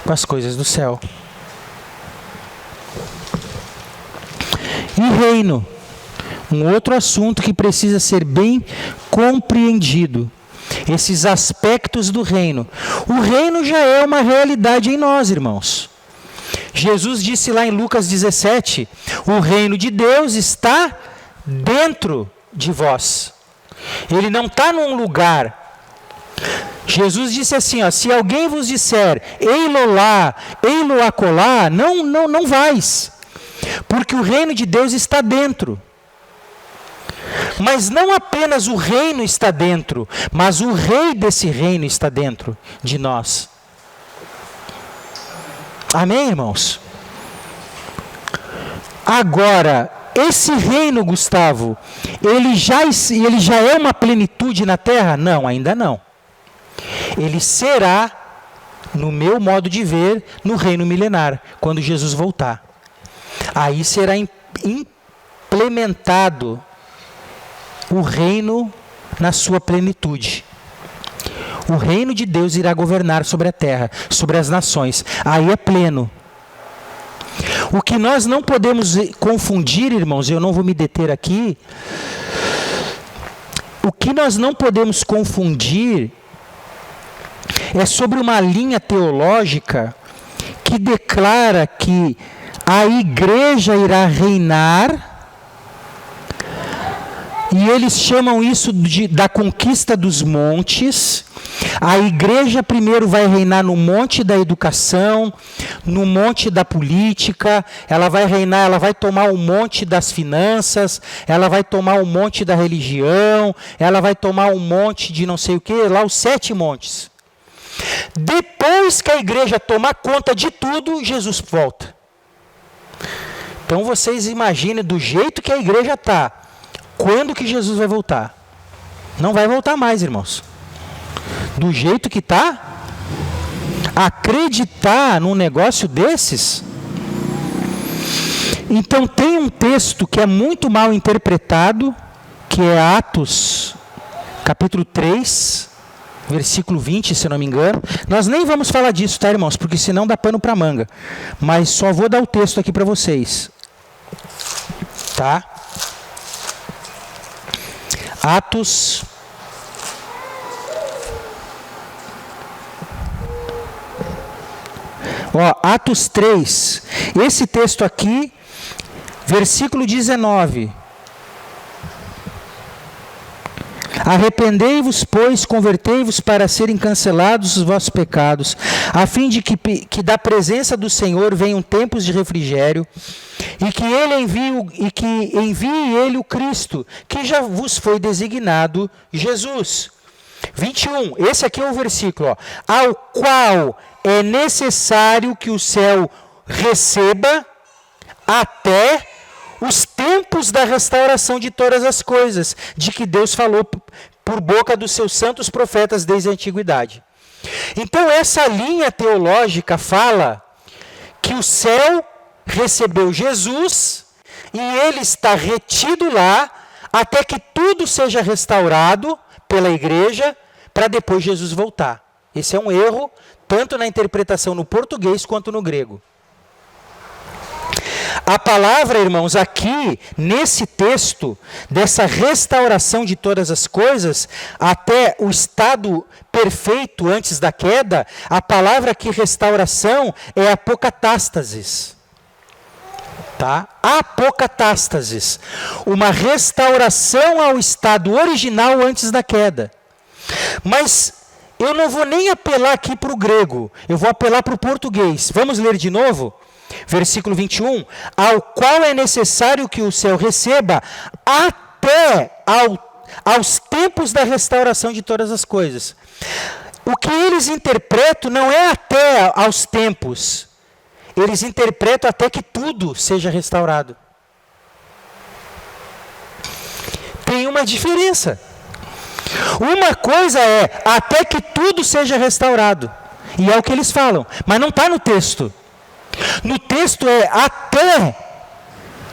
Com as coisas do céu. E reino, um outro assunto que precisa ser bem compreendido. Esses aspectos do reino. O reino já é uma realidade em nós, irmãos. Jesus disse lá em Lucas 17, o reino de Deus está dentro de vós. Ele não está num lugar. Jesus disse assim, ó, se alguém vos disser, ei-lo lá, ei-lo acolá, não vais. Porque o reino de Deus está dentro. Mas não apenas o reino está dentro, mas o rei desse reino está dentro de nós. Amém, irmãos? Agora, esse reino, Gustavo, ele já é uma plenitude na terra? Não, ainda não. Ele será, no meu modo de ver, no reino milenar, quando Jesus voltar. Aí será implementado o reino na sua plenitude. O reino de Deus irá governar sobre a terra, sobre as nações. Aí é pleno. O que nós não podemos confundir, irmãos, eu não vou me deter aqui. O que nós não podemos confundir é sobre uma linha teológica que declara que a igreja irá reinar, e eles chamam isso da conquista dos montes. A igreja primeiro vai reinar no monte da educação, no monte da política, ela vai reinar, ela vai tomar o monte das finanças, ela vai tomar o monte da religião, ela vai tomar um monte de não sei o que, lá os 7 montes. Depois que a igreja tomar conta de tudo, Jesus volta. Então vocês imaginem do jeito que a igreja está, quando que Jesus vai voltar? Não vai voltar mais, irmãos. Do jeito que está, acreditar num negócio desses. Então tem um texto que é muito mal interpretado, que é Atos, capítulo 3, versículo 20, se eu não me engano. Nós nem vamos falar disso, tá, irmãos? Porque senão dá pano para manga. Mas só vou dar o texto aqui para vocês. Tá? Atos. Atos 3. Esse texto aqui, versículo 19. Arrependei-vos, pois, convertei-vos para serem cancelados os vossos pecados, a fim de que da presença do Senhor venham tempos de refrigério, e que envie ele o Cristo, que já vos foi designado, Jesus. 21, esse aqui é o versículo, ao qual é necessário que o céu receba até os tempos da restauração de todas as coisas, de que Deus falou por boca dos seus santos profetas desde a antiguidade. Então essa linha teológica fala que o céu recebeu Jesus e ele está retido lá até que tudo seja restaurado pela igreja para depois Jesus voltar. Esse é um erro tanto na interpretação no português quanto no grego. A palavra, irmãos, aqui, nesse texto, dessa restauração de todas as coisas, até o estado perfeito antes da queda, a palavra aqui, restauração, é apocatástasis. Tá? Apocatástasis. Uma restauração ao estado original antes da queda. Mas eu não vou nem apelar aqui para o grego, eu vou apelar para o português. Vamos ler de novo? Versículo 21, ao qual é necessário que o céu receba até aos tempos da restauração de todas as coisas. O que eles interpretam não é até aos tempos. Eles interpretam até que tudo seja restaurado. Tem uma diferença. Uma coisa é até que tudo seja restaurado. E é o que eles falam. Mas não está no texto. No texto é até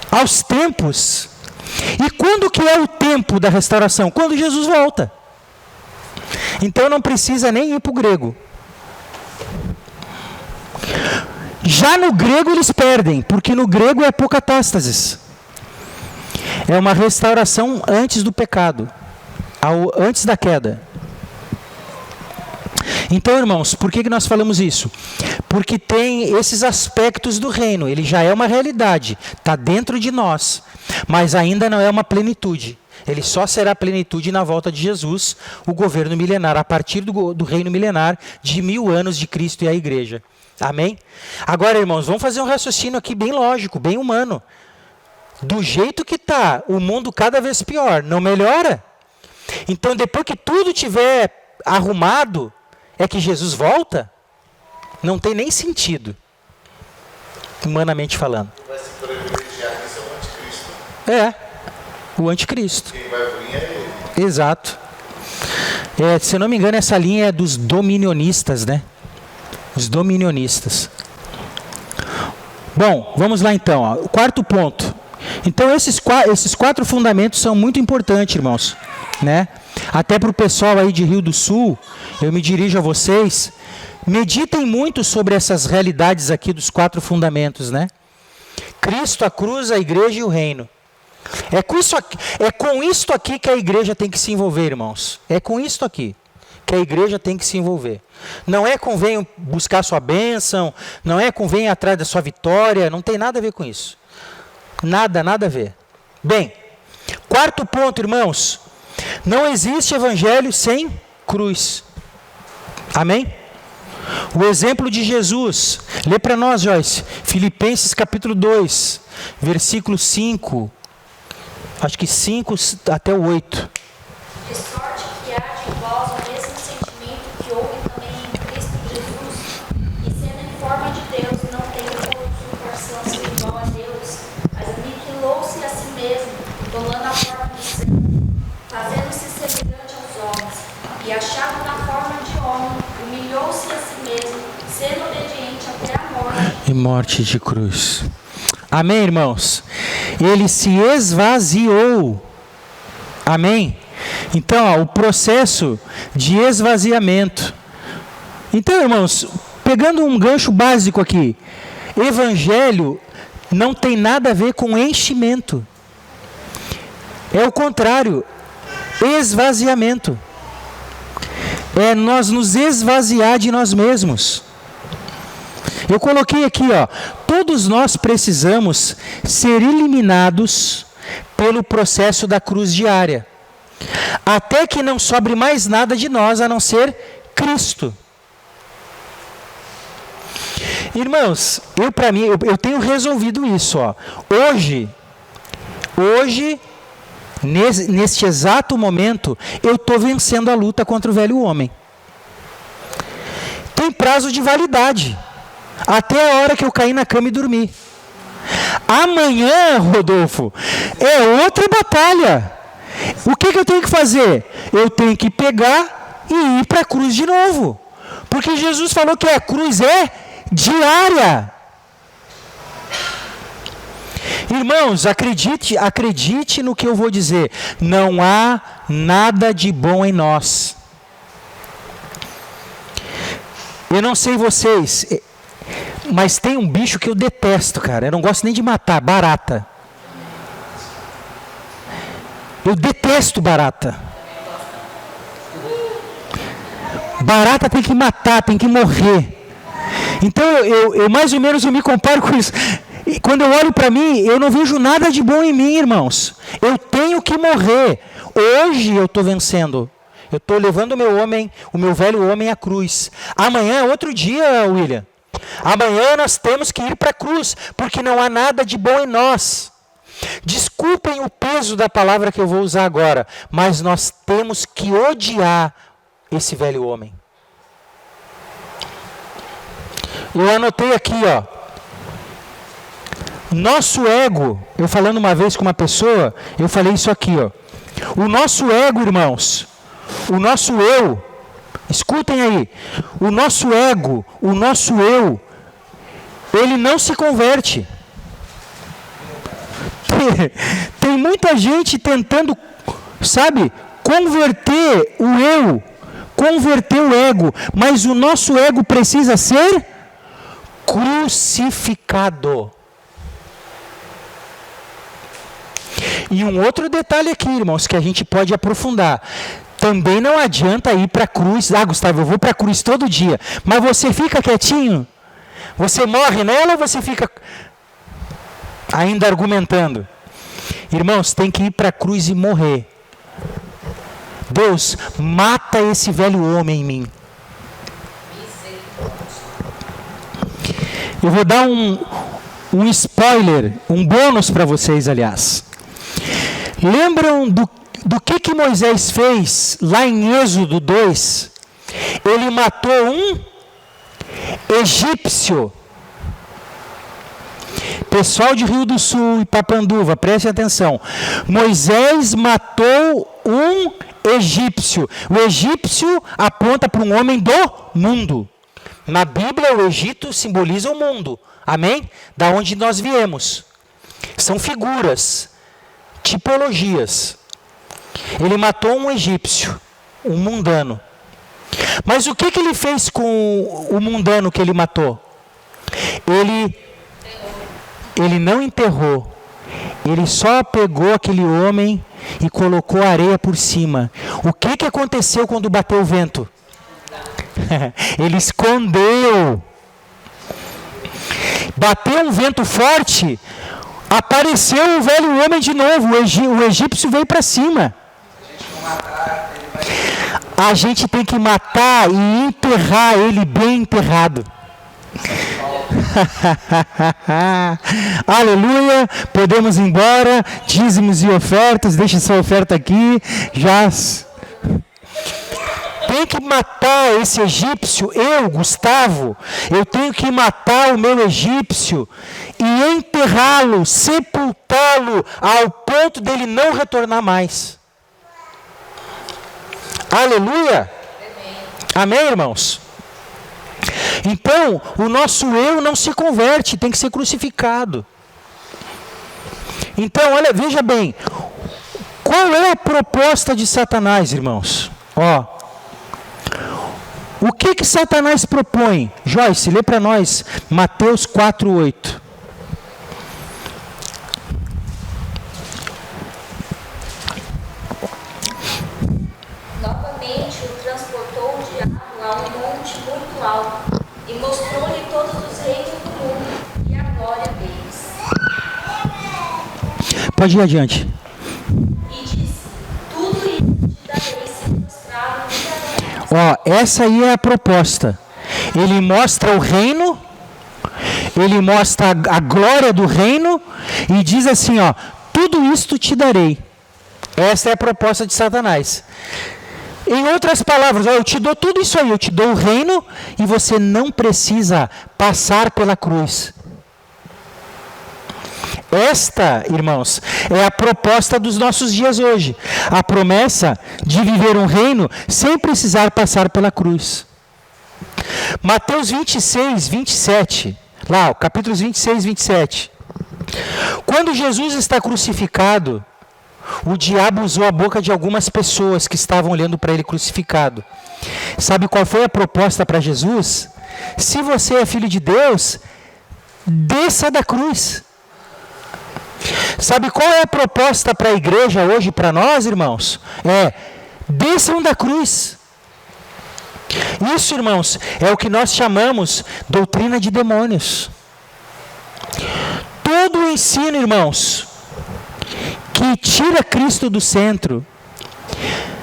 aos tempos. E quando que é o tempo da restauração? Quando Jesus volta. Então não precisa nem ir para o grego. Já no grego eles perdem, porque no grego é apocatástasis. É uma restauração antes do pecado, antes da queda. Então, irmãos, por que nós falamos isso? Porque tem esses aspectos do reino. Ele já é uma realidade, está dentro de nós, mas ainda não é uma plenitude. Ele só será plenitude na volta de Jesus, o governo milenar, a partir do reino milenar de 1000 anos de Cristo e a igreja. Amém? Agora, irmãos, vamos fazer um raciocínio aqui bem lógico, bem humano. Do jeito que está, o mundo cada vez pior, não melhora? Então, depois que tudo tiver arrumado, é que Jesus volta? Não tem nem sentido, humanamente falando. Vai se privilegiar que esse é o anticristo. O anticristo. Quem vai vir é ele. Exato. Se eu não me engano, essa linha é dos dominionistas, né? Os dominionistas. Bom, vamos lá então. Ó. O quarto ponto. Então, esses 4 fundamentos são muito importantes, irmãos. Né? Até para o pessoal aí de Rio do Sul, eu me dirijo a vocês. Meditem muito sobre essas realidades aqui dos 4 fundamentos, né? Cristo, a cruz, a igreja e o reino. É com isto aqui que a igreja tem que se envolver, irmãos. É com isto aqui que a igreja tem que se envolver. Não é com venham buscar sua bênção, não é com venham atrás da sua vitória, não tem nada a ver com isso. Nada a ver. Bem, quarto ponto, irmãos. Não existe evangelho sem cruz. Amém? O exemplo de Jesus. Lê para nós, Joyce. Filipenses capítulo 2, versículo 5. Acho que 5 até o 8. De sorte que há de vós o mesmo sentimento que houve também em Cristo Jesus, que sendo em forma de Deus, não tendo usurpação ser igual a Deus, mas aniquilou-se a si mesmo, tomando a forma de servo, fazendo-se semelhante aos homens, e achado na forma de homem, humilhou-se a si mesmo, sendo obediente até a morte. E morte de cruz. Amém, irmãos? Ele se esvaziou. Amém? Então, o processo de esvaziamento. Então, irmãos, pegando um gancho básico aqui, evangelho não tem nada a ver com enchimento. É o contrário, esvaziamento. É nós nos esvaziar de nós mesmos. Eu coloquei aqui, ó, todos nós precisamos ser eliminados pelo processo da cruz diária, até que não sobre mais nada de nós a não ser Cristo. Irmãos, eu tenho resolvido isso, ó. Hoje, neste exato momento, eu estou vencendo a luta contra o velho homem. Tem prazo de validade. Até a hora que eu cair na cama e dormir. Amanhã, Rodolfo, é outra batalha. O que eu tenho que fazer? Eu tenho que pegar e ir para a cruz de novo. Porque Jesus falou que a cruz é diária. Irmãos, acredite no que eu vou dizer. Não há nada de bom em nós. Eu não sei vocês, mas tem um bicho que eu detesto, cara. Eu não gosto nem de matar, barata. Eu detesto barata. Barata tem que matar, tem que morrer. Então eu mais ou menos me comparo com isso. E quando eu olho para mim, eu não vejo nada de bom em mim, irmãos. Eu tenho que morrer. Hoje eu estou vencendo. Eu estou levando o meu velho homem à cruz. Amanhã é outro dia, William. Amanhã nós temos que ir para a cruz, porque não há nada de bom em nós. Desculpem o peso peso da palavra que eu vou usar agora, mas nós temos que odiar esse velho homem. Eu anotei aqui, ó. Nosso ego, eu falando uma vez com uma pessoa, eu falei isso aqui, ó. O nosso ego, irmãos, o nosso eu, escutem aí, o nosso ego, o nosso eu, ele não se converte. Tem muita gente tentando, sabe, converter o eu, converter o ego, mas o nosso ego precisa ser crucificado. E um outro detalhe aqui, irmãos, que a gente pode aprofundar. Também não adianta ir para a cruz. Ah, Gustavo, eu vou para a cruz todo dia. Mas você fica quietinho? Você morre nela ou você fica ainda argumentando? Irmãos, tem que ir para a cruz e morrer. Deus, mata esse velho homem em mim. Eu vou dar um spoiler, um bônus para vocês, aliás. Lembram do que Moisés fez lá em Êxodo 2? Ele matou um egípcio. Pessoal de Rio do Sul e Papanduva, prestem atenção. Moisés matou um egípcio. O egípcio aponta para um homem do mundo. Na Bíblia, o Egito simboliza o mundo. Amém? Da onde nós viemos. São figuras, tipologias. Ele matou um egípcio, um mundano. Mas o que ele fez com o mundano que ele matou? Ele não enterrou. Ele só pegou aquele homem e colocou areia por cima. O que aconteceu quando bateu o vento? Ele escondeu. Bateu um vento forte, apareceu o velho homem de novo. O egípcio veio para cima. A gente tem que matar e enterrar ele bem enterrado. Aleluia, podemos ir embora. Dízimos e ofertas, deixe sua oferta aqui. Já tem que matar esse egípcio. Eu, Gustavo, eu tenho que matar o meu egípcio e enterrá-lo, sepultá-lo ao ponto dele não retornar mais. Aleluia. Amém, irmãos? Então, o nosso eu não se converte, tem que ser crucificado. Então, olha, veja bem, qual é a proposta de Satanás, irmãos? Ó, o que Satanás propõe? Joyce, lê para nós Mateus 4:8. Novamente o transportou o diabo a um monte muito alto e mostrou-lhe todos os reinos do mundo e a glória deles. Pode ir adiante. E disse: tudo isso te darei se mostrar no dia. Ó, essa aí é a proposta. Ele mostra o reino, ele mostra a glória do reino e diz assim, ó, tudo isto te darei. Essa é a proposta de Satanás. Em outras palavras, ó, eu te dou tudo isso aí, eu te dou o reino e você não precisa passar pela cruz. Esta, irmãos, é a proposta dos nossos dias hoje. A promessa de viver um reino sem precisar passar pela cruz. Mateus 26, 27. Lá, capítulos 26, 27. Quando Jesus está crucificado, o diabo usou a boca de algumas pessoas que estavam olhando para ele crucificado. Sabe qual foi a proposta para Jesus? Se você é filho de Deus, desça da cruz. Sabe qual é a proposta para a igreja hoje, para nós, irmãos? Desçam da cruz. Isso, irmãos, é o que nós chamamos doutrina de demônios. Todo o ensino, irmãos, que tira Cristo do centro,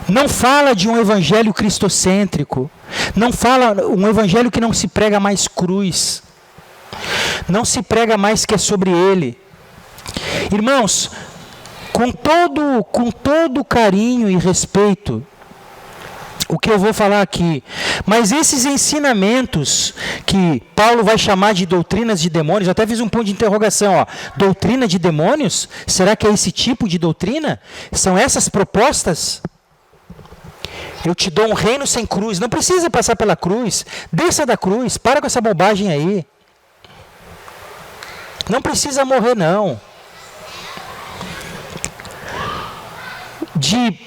não fala de um evangelho cristocêntrico, não fala um evangelho que não se prega mais cruz, não se prega mais que é sobre ele. Irmãos, com todo carinho e respeito, o que eu vou falar aqui, mas esses ensinamentos que Paulo vai chamar de doutrinas de demônios, eu até fiz um ponto de interrogação, ó, doutrina de demônios? Será que é esse tipo de doutrina? São essas propostas? Eu te dou um reino sem cruz, não precisa passar pela cruz, desça da cruz, para com essa bobagem aí. Não precisa morrer não. De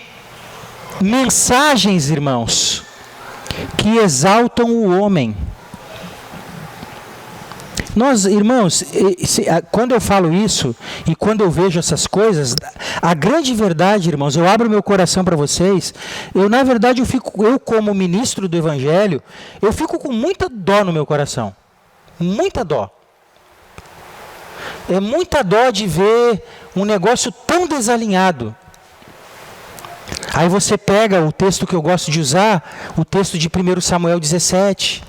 mensagens, irmãos, que exaltam o homem. Nós, irmãos, quando eu falo isso e quando eu vejo essas coisas, a grande verdade, irmãos, eu abro meu coração para vocês, na verdade eu como ministro do Evangelho, eu fico com muita dó no meu coração. Muita dó. É muita dó de ver um negócio tão desalinhado. Aí você pega o texto que eu gosto de usar, o texto de 1 Samuel 17.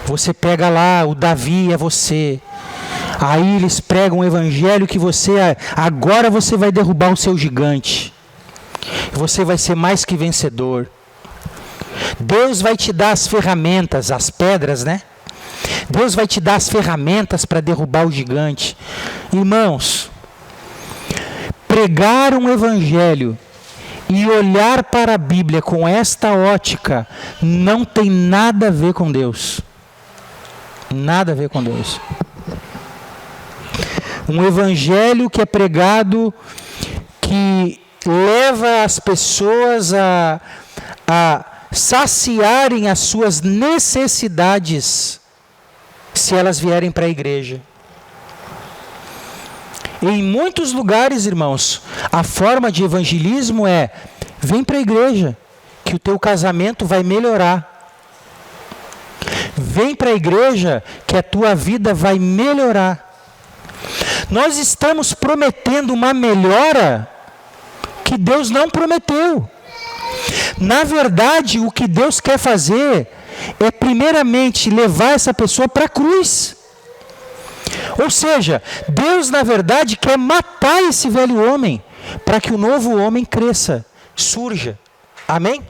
Você pega lá, o Davi é você. Aí eles pregam um evangelho que agora você vai derrubar o seu gigante. Você vai ser mais que vencedor. Deus vai te dar as ferramentas, as pedras, né? Deus vai te dar as ferramentas para derrubar o gigante. Irmãos, pregar um evangelho e olhar para a Bíblia com esta ótica não tem nada a ver com Deus. Nada a ver com Deus. Um evangelho que é pregado, que leva as pessoas a saciarem as suas necessidades, se elas vierem para a igreja. Em muitos lugares, irmãos, a forma de evangelismo é: vem para a igreja, que o teu casamento vai melhorar. Vem para a igreja, que a tua vida vai melhorar. Nós estamos prometendo uma melhora que Deus não prometeu. Na verdade, o que Deus quer fazer é, primeiramente, levar essa pessoa para a cruz. Ou seja, Deus, na verdade, quer matar esse velho homem para que o novo homem cresça, surja. Amém?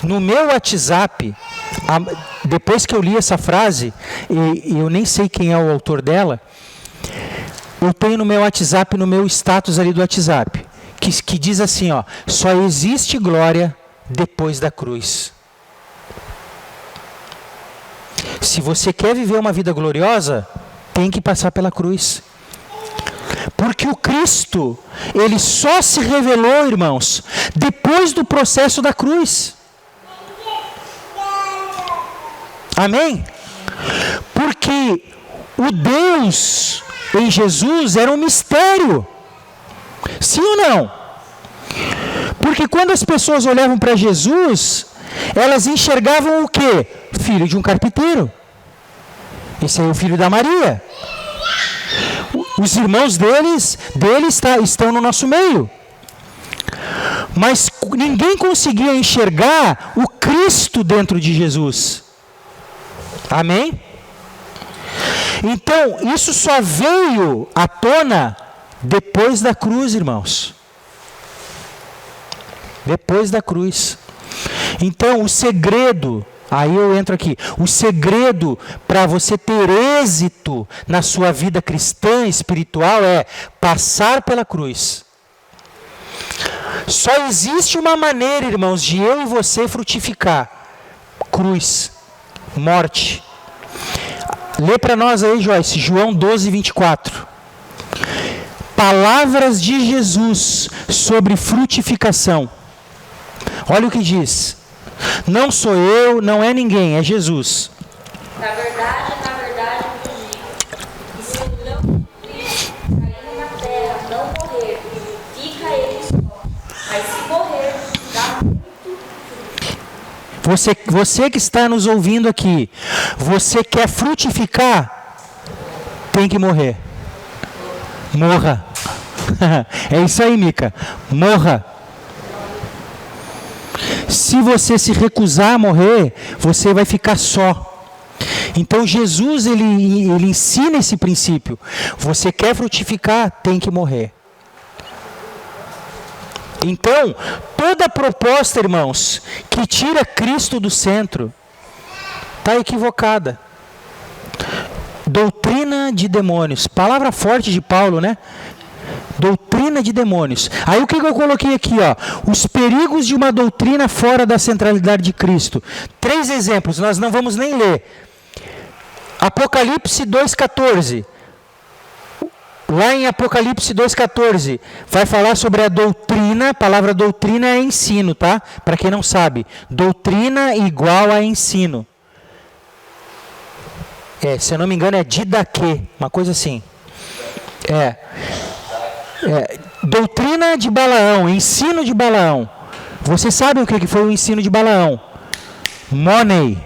No meu WhatsApp, depois que eu li essa frase, e eu nem sei quem é o autor dela, eu tenho no meu WhatsApp, no meu status ali do WhatsApp, que diz assim, ó: só existe glória depois da cruz. Se você quer viver uma vida gloriosa, tem que passar pela cruz. Porque o Cristo, ele só se revelou, irmãos, depois do processo da cruz. Amém? Porque o Deus em Jesus era um mistério. Sim ou não? Porque quando as pessoas olhavam para Jesus, elas enxergavam o quê? Filho de um carpinteiro. Esse aí é o filho da Maria. Os irmãos dele estão no nosso meio. Mas ninguém conseguia enxergar o Cristo dentro de Jesus. Amém? Então, isso só veio à tona depois da cruz, irmãos. Depois da cruz. Então, o segredo, aí eu entro aqui, o segredo para você ter êxito na sua vida cristã, espiritual, é passar pela cruz. Só existe uma maneira, irmãos, de eu e você frutificar: cruz, morte. Lê para nós aí, Joyce, João 12, 24. Palavras de Jesus sobre frutificação. Olha o que diz. Não sou eu, não é ninguém, é Jesus. Na verdade, vos digo, que se o grão de trigo caindo na terra não morrer, fica ele só. Mas se morrer, dá muito fruto. Você que está nos ouvindo aqui, você quer frutificar? Tem que morrer. Morra. É isso aí, Mica. Morra. Se você se recusar a morrer, você vai ficar só. Então Jesus ele ensina esse princípio. Você quer frutificar, tem que morrer. Então, toda proposta, irmãos, que tira Cristo do centro, está equivocada. Doutrina de demônios. Palavra forte de Paulo, né? Doutrina de demônios. Aí o que eu coloquei aqui, ó? Os perigos de uma doutrina fora da centralidade de Cristo. 3 exemplos, nós não vamos nem ler. Apocalipse 2,14. Lá em Apocalipse 2,14, vai falar sobre a doutrina. A palavra doutrina é ensino, tá? Para quem não sabe. Doutrina igual a ensino. Se eu não me engano é didaquê, uma coisa assim. Doutrina de Balaão, ensino de Balaão. Vocês sabem o que foi o ensino de Balaão? Money,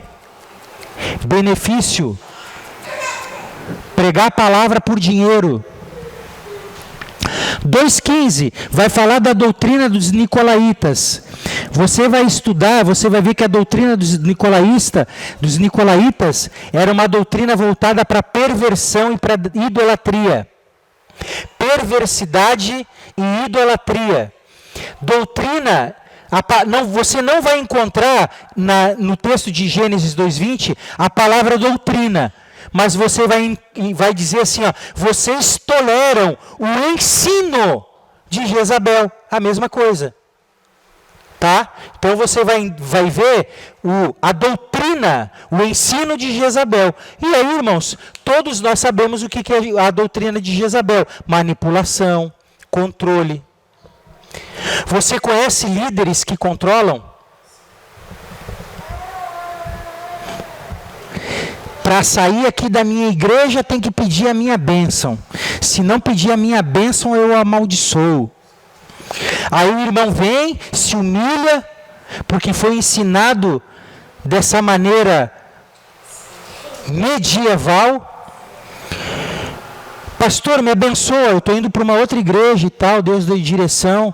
benefício, pregar a palavra por dinheiro. 2,15 vai falar da doutrina dos nicolaítas. Você vai estudar, você vai ver que a doutrina dos nicolaítas era uma doutrina voltada para perversão e para idolatria. Perversidade e idolatria. Doutrina, você não vai encontrar no texto de Gênesis 2,20 a palavra doutrina. Mas você vai dizer assim, ó, vocês toleram o ensino de Jezabel, a mesma coisa. Tá? Então você vai ver a doutrina, o ensino de Jezabel. E aí, irmãos, todos nós sabemos o que é a doutrina de Jezabel: manipulação, controle. Você conhece líderes que controlam? Para sair aqui da minha igreja tem que pedir a minha bênção. Se não pedir a minha bênção, eu amaldiçoo. Aí o irmão vem, se humilha, porque foi ensinado dessa maneira medieval. Pastor, me abençoa, eu estou indo para uma outra igreja e tal, Deus deu direção.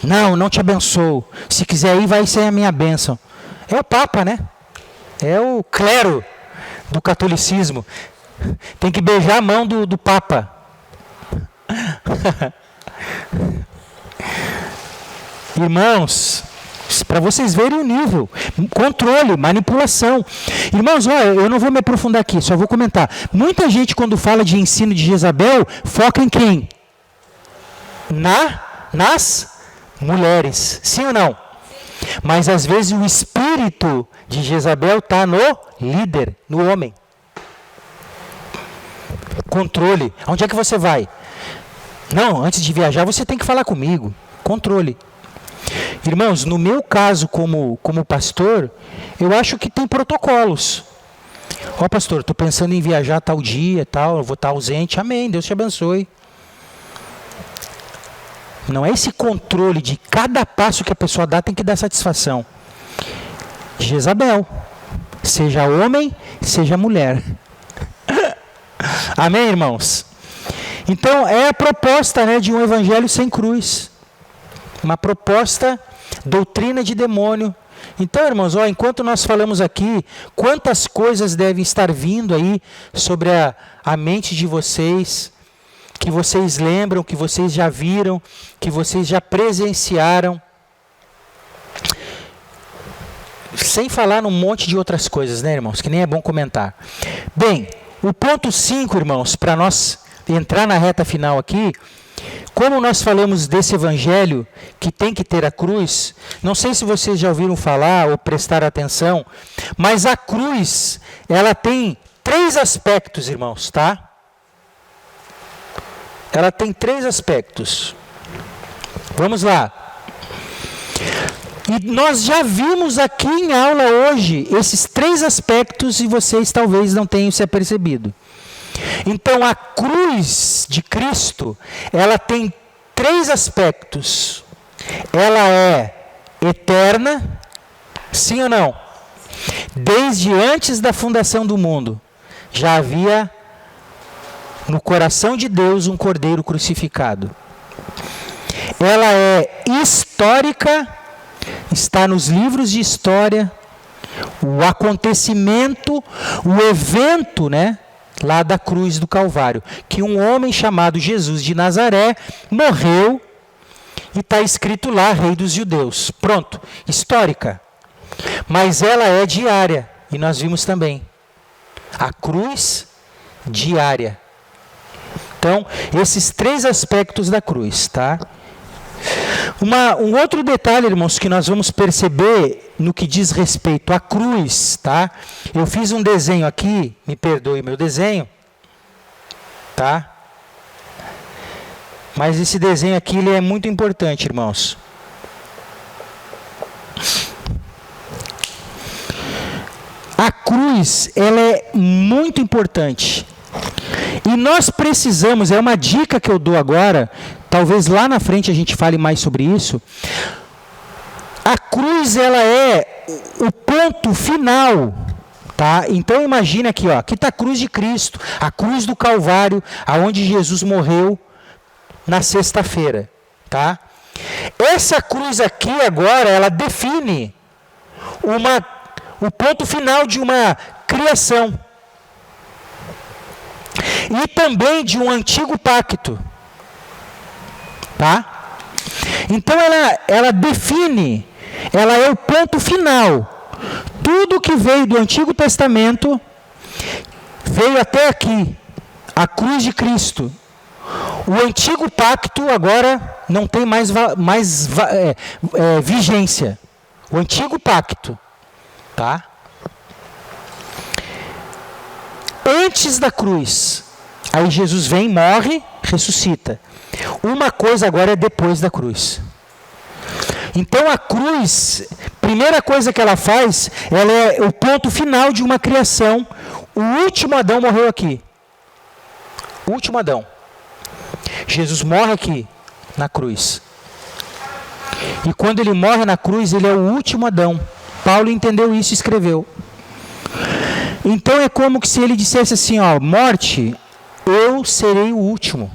Não te abençoo. Se quiser ir, vai ser a minha bênção. É o Papa, né? É o clero do catolicismo. Tem que beijar a mão do Papa. Irmãos, para vocês verem o nível, controle, manipulação. Irmãos, olha, eu não vou me aprofundar aqui, só vou comentar. Muita gente, quando fala de ensino de Jezabel, foca em quem? Nas mulheres, sim ou não? Mas às vezes o espírito de Jezabel está no líder, no homem. Controle. Onde é que você vai? Não, antes de viajar você tem que falar comigo. Controle. Irmãos, no meu caso como pastor, eu acho que tem protocolos. Ó, pastor, estou pensando em viajar tal dia, tal, eu vou estar ausente. Amém, Deus te abençoe. Não é esse controle de cada passo que a pessoa dá, tem que dar satisfação. Jezabel, seja homem, seja mulher. Amém, irmãos? Então, é a proposta, né, de um evangelho sem cruz. Uma proposta, doutrina de demônio. Então, irmãos, ó, enquanto nós falamos aqui, quantas coisas devem estar vindo aí sobre a mente de vocês, que vocês lembram, que vocês já viram, que vocês já presenciaram. Sem falar num monte de outras coisas, né, irmãos, que nem é bom comentar. Bem, o ponto 5, irmãos, para nós entrar na reta final aqui, como nós falamos desse evangelho que tem que ter a cruz, não sei se vocês já ouviram falar ou prestaram atenção, mas a cruz, ela tem 3 aspectos, irmãos, tá? Ela tem 3 aspectos. Vamos lá. E nós já vimos aqui em aula hoje esses 3 aspectos e vocês talvez não tenham se apercebido. Então a cruz de Cristo, ela tem 3 aspectos. Ela é eterna, sim ou não? Desde antes da fundação do mundo, já havia no coração de Deus um cordeiro crucificado. Ela é histórica, está nos livros de história, O acontecimento, o evento, né? Lá da cruz do Calvário. Que um homem chamado Jesus de Nazaré morreu e está escrito lá, Rei dos Judeus. Pronto, histórica. Mas ela é diária. E nós vimos também. A cruz diária. Então, esses 3 aspectos da cruz, tá? Um outro detalhe, irmãos, que nós vamos perceber no que diz respeito à cruz, tá? Eu fiz um desenho aqui, me perdoe meu desenho, tá? Mas esse desenho aqui, ele é muito importante, irmãos. A cruz, ela é muito importante. E nós precisamos, é uma dica que eu dou agora, talvez lá na frente a gente fale mais sobre isso. A cruz, ela é o ponto final, tá? Então imagina aqui, ó, aqui está a cruz de Cristo, a cruz do Calvário, aonde Jesus morreu na sexta-feira, tá? Essa cruz aqui agora, ela define o ponto final de uma criação. E também de um antigo pacto. Tá? Então ela define, ela é o ponto final. Tudo que veio do Antigo Testamento veio até aqui, a cruz de Cristo. O antigo pacto agora não tem mais vigência. O antigo pacto. Tá? Antes da cruz, aí Jesus vem, morre, ressuscita. Uma coisa agora é depois da cruz. Então a cruz, primeira coisa que ela faz, ela é o ponto final de uma criação. O último Adão morreu aqui. O último Adão. Jesus morre aqui, na cruz. E quando ele morre na cruz, ele é o último Adão. Paulo entendeu isso e escreveu. Então é como se ele dissesse assim, ó, morte, eu serei o último.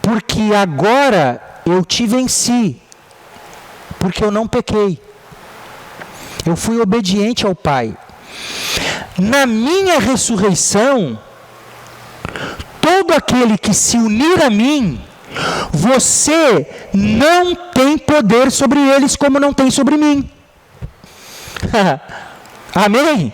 Porque agora eu te venci. Porque eu não pequei. Eu fui obediente ao Pai. Na minha ressurreição, todo aquele que se unir a mim, você não tem poder sobre eles como não tem sobre mim. Amém?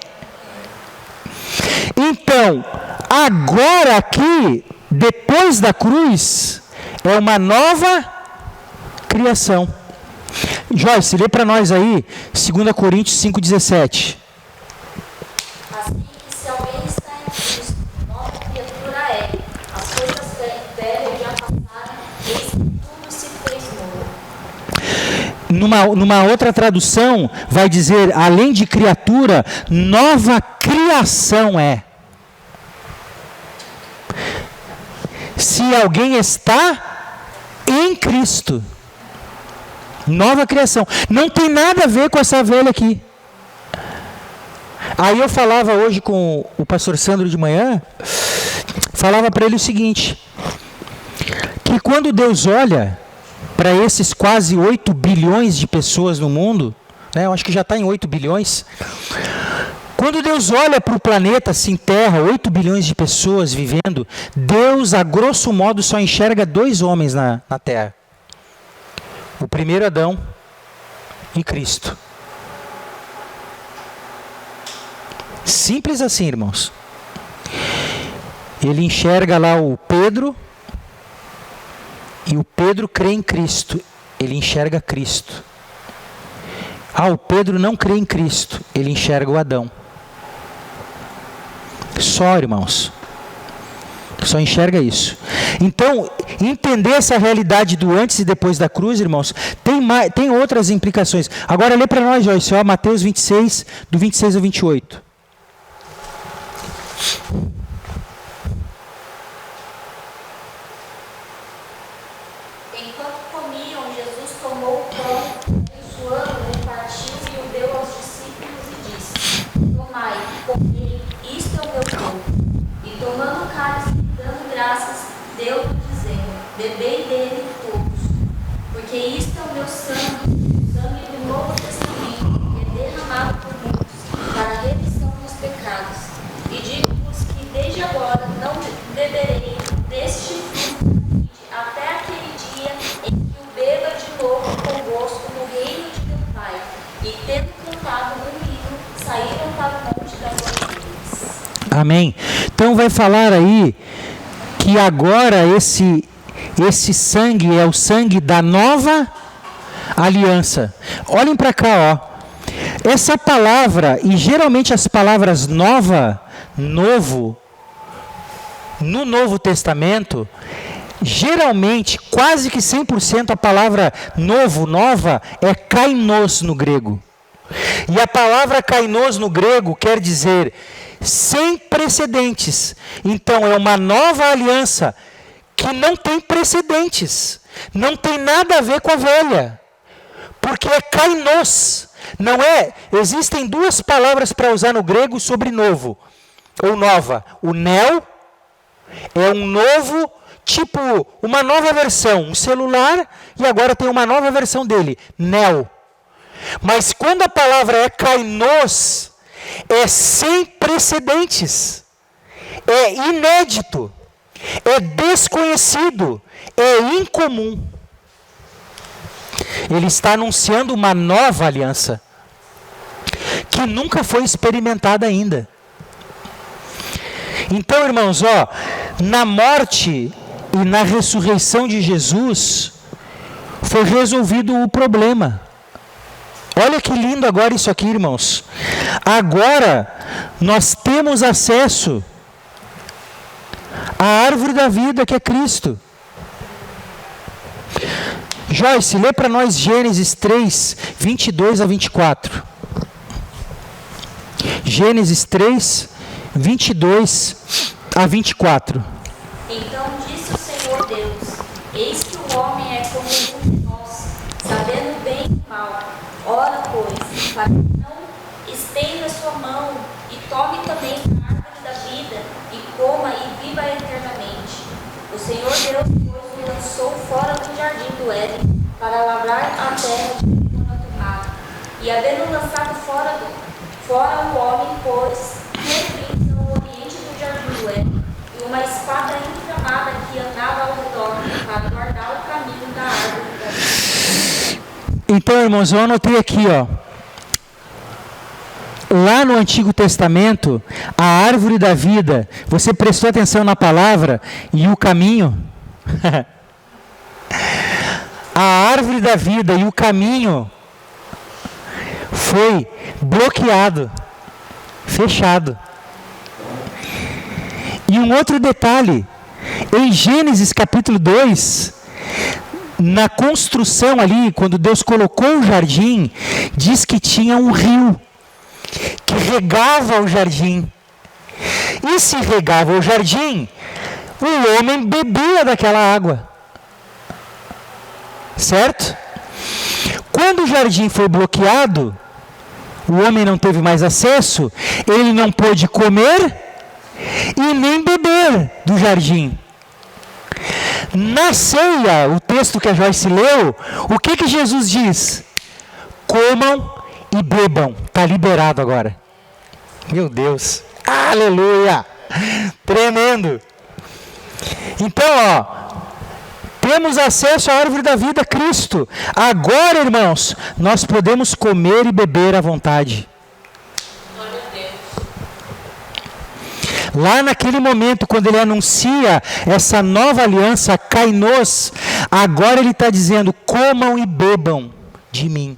Então, agora aqui, depois da cruz, é uma nova criação. Joyce, lê para nós aí, 2 Coríntios 5,17. Assim que se alguém está em Cristo, nova criatura é. As coisas velhas já passaram, eis que tudo se fez novo. Numa outra tradução, vai dizer, além de criatura, nova criação é. Se alguém está em Cristo, nova criação. Não tem nada a ver com essa velha aqui. Aí eu falava hoje com o pastor Sandro de manhã, falava para ele o seguinte, que quando Deus olha para esses quase 8 bilhões de pessoas no mundo, né, eu acho que já está em 8 bilhões, quando Deus olha para o planeta, assim, Terra, 8 bilhões de pessoas vivendo, Deus, a grosso modo, só enxerga 2 homens na Terra. O primeiro Adão e Cristo. Simples assim, irmãos. Ele enxerga lá o Pedro, e o Pedro crê em Cristo. Ele enxerga Cristo. O Pedro não crê em Cristo. Ele enxerga o Adão. Só, irmãos. Só enxerga isso. Então, entender essa realidade do antes e depois da cruz, irmãos, tem outras implicações. Agora lê para nós, Joyce, ó, Mateus 26, do 26 ao 28. Enquanto comiam, Jesus tomou o pão, abençoando, partiu e o deu aos discípulos e disse: Tomai, comei, isto é o meu corpo. E tomando o cálice, dando graças, deu dizendo: Bebei dele todos, porque isto é o meu sangue, o sangue do Novo Testamento, que é derramado para a remissão dos pecados. E digo-vos que desde agora não beberei deste fruto até aquele dia em que o beba de novo convosco no reino de meu Pai. E tendo cantado um hino, saíram para o monte das oliveiras. Amém. Então vai falar aí que agora esse sangue é o sangue da nova aliança. Olhem para cá, ó. Essa palavra, e geralmente as palavras novo, no Novo Testamento, geralmente, quase que 100% a palavra nova, é kainos no grego. E a palavra kainos no grego quer dizer sem precedentes. Então é uma nova aliança que não tem precedentes. Não tem nada a ver com a velha. Porque é kainos. Não é? Existem duas palavras para usar no grego sobre novo ou nova. O neo é um novo, tipo uma nova versão, um celular, e agora tem uma nova versão dele, neo. Mas quando a palavra é kainos, é sem precedentes, é inédito, é desconhecido, é incomum. Ele está anunciando uma nova aliança que nunca foi experimentada ainda. Então, irmãos, ó, na morte e na ressurreição de Jesus foi resolvido o problema. Olha que lindo agora isso aqui, irmãos. Agora nós temos acesso à árvore da vida, que é Cristo. Joyce, lê para nós Gênesis 3, 22 a 24. Gênesis 3, 22 a 24. Então disse o Senhor Deus: eis que o homem é como um de nós, sabendo bem e mal. Ora, pois, para que não estenda sua mão e tome também a árvore da vida, e coma e viva eternamente. O Senhor Deus, pois, o lançou fora do jardim do Éden, para lavrar a terra de uma tomada. E havendo lançado fora o homem, pôs reprisa ao oriente do jardim do Éden, e uma espada inflamada que andava ao redor, para guardar o caminho da árvore da vida. Então, irmãos, eu anotei aqui, ó. Lá no Antigo Testamento, a árvore da vida, você prestou atenção na palavra e o caminho? A árvore da vida e o caminho foi bloqueado, fechado. E um outro detalhe, em Gênesis capítulo 2, na construção ali, quando Deus colocou o jardim, diz que tinha um rio que regava o jardim. E se regava o jardim, o homem bebia daquela água. Certo? Quando o jardim foi bloqueado, o homem não teve mais acesso, ele não pôde comer e nem beber do jardim. Na ceia, o texto que a Joyce leu, o que Jesus diz? Comam e bebam. Está liberado agora. Meu Deus. Aleluia. Tremendo. Então, ó, temos acesso à árvore da vida, Cristo. Agora, irmãos, nós podemos comer e beber à vontade. Lá naquele momento, quando ele anuncia essa nova aliança, kainos, agora ele está dizendo: comam e bebam de mim.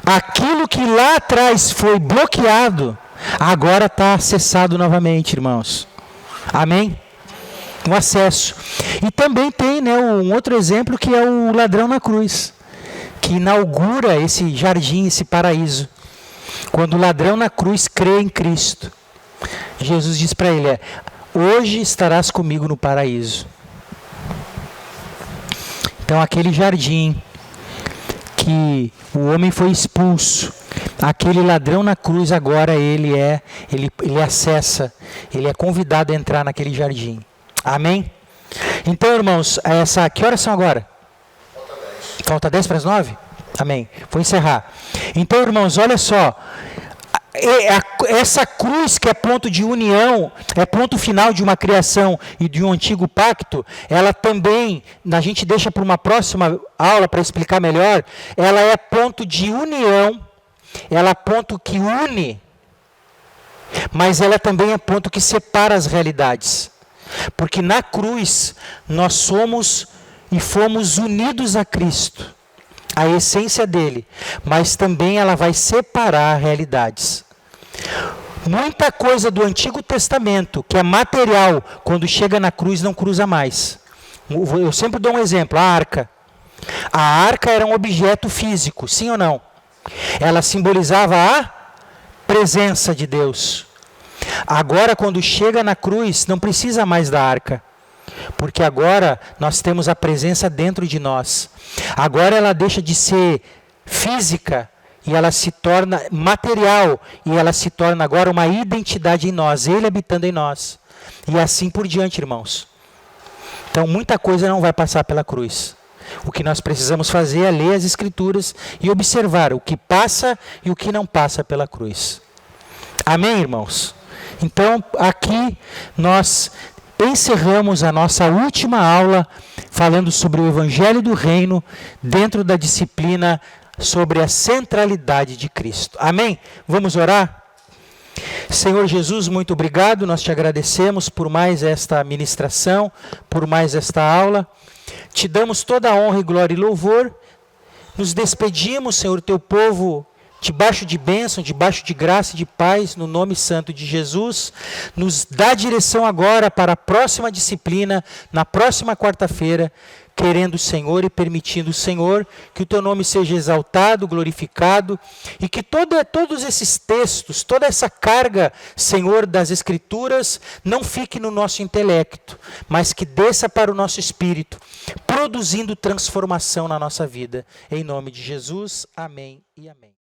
Aquilo que lá atrás foi bloqueado, agora está acessado novamente, irmãos. Amém? O acesso. E também tem, né, um outro exemplo, que é o ladrão na cruz, que inaugura esse jardim, esse paraíso. Quando o ladrão na cruz crê em Cristo, Jesus diz para ele: hoje estarás comigo no paraíso. Então aquele jardim que o homem foi expulso, aquele ladrão na cruz, agora ele acessa, ele é convidado a entrar naquele jardim. Amém? Então, irmãos, que horas são agora? Falta 10 para as 9? Amém. Vou encerrar. Então, irmãos, olha só. Essa cruz que é ponto de união, é ponto final de uma criação e de um antigo pacto, ela também, a gente deixa para uma próxima aula para explicar melhor, ela é ponto de união, ela é ponto que une, mas ela também é ponto que separa as realidades. Porque na cruz nós somos e fomos unidos a Cristo, a essência dele, mas também ela vai separar realidades. Muita coisa do Antigo Testamento, que é material, quando chega na cruz não cruza mais. Eu sempre dou um exemplo, a arca. A arca era um objeto físico, sim ou não? Ela simbolizava a presença de Deus. Agora, quando chega na cruz, não precisa mais da arca. Porque agora nós temos a presença dentro de nós. Agora ela deixa de ser física e ela se torna material. E ela se torna agora uma identidade em nós, Ele habitando em nós. E assim por diante, irmãos. Então muita coisa não vai passar pela cruz. O que nós precisamos fazer é ler as Escrituras e observar o que passa e o que não passa pela cruz. Amém, irmãos? Então aqui nós encerramos a nossa última aula falando sobre o Evangelho do Reino dentro da disciplina sobre a centralidade de Cristo. Amém? Vamos orar? Senhor Jesus, muito obrigado, nós te agradecemos por mais esta ministração, por mais esta aula. Te damos toda a honra e glória e louvor. Nos despedimos, Senhor, teu povo, debaixo de bênção, debaixo de graça e de paz, no nome santo de Jesus. Nos dá direção agora para a próxima disciplina, na próxima quarta-feira, querendo o Senhor e permitindo o Senhor, que o teu nome seja exaltado, glorificado, e que todos esses textos, toda essa carga, Senhor, das Escrituras, não fique no nosso intelecto, mas que desça para o nosso espírito, produzindo transformação na nossa vida. Em nome de Jesus, amém e amém.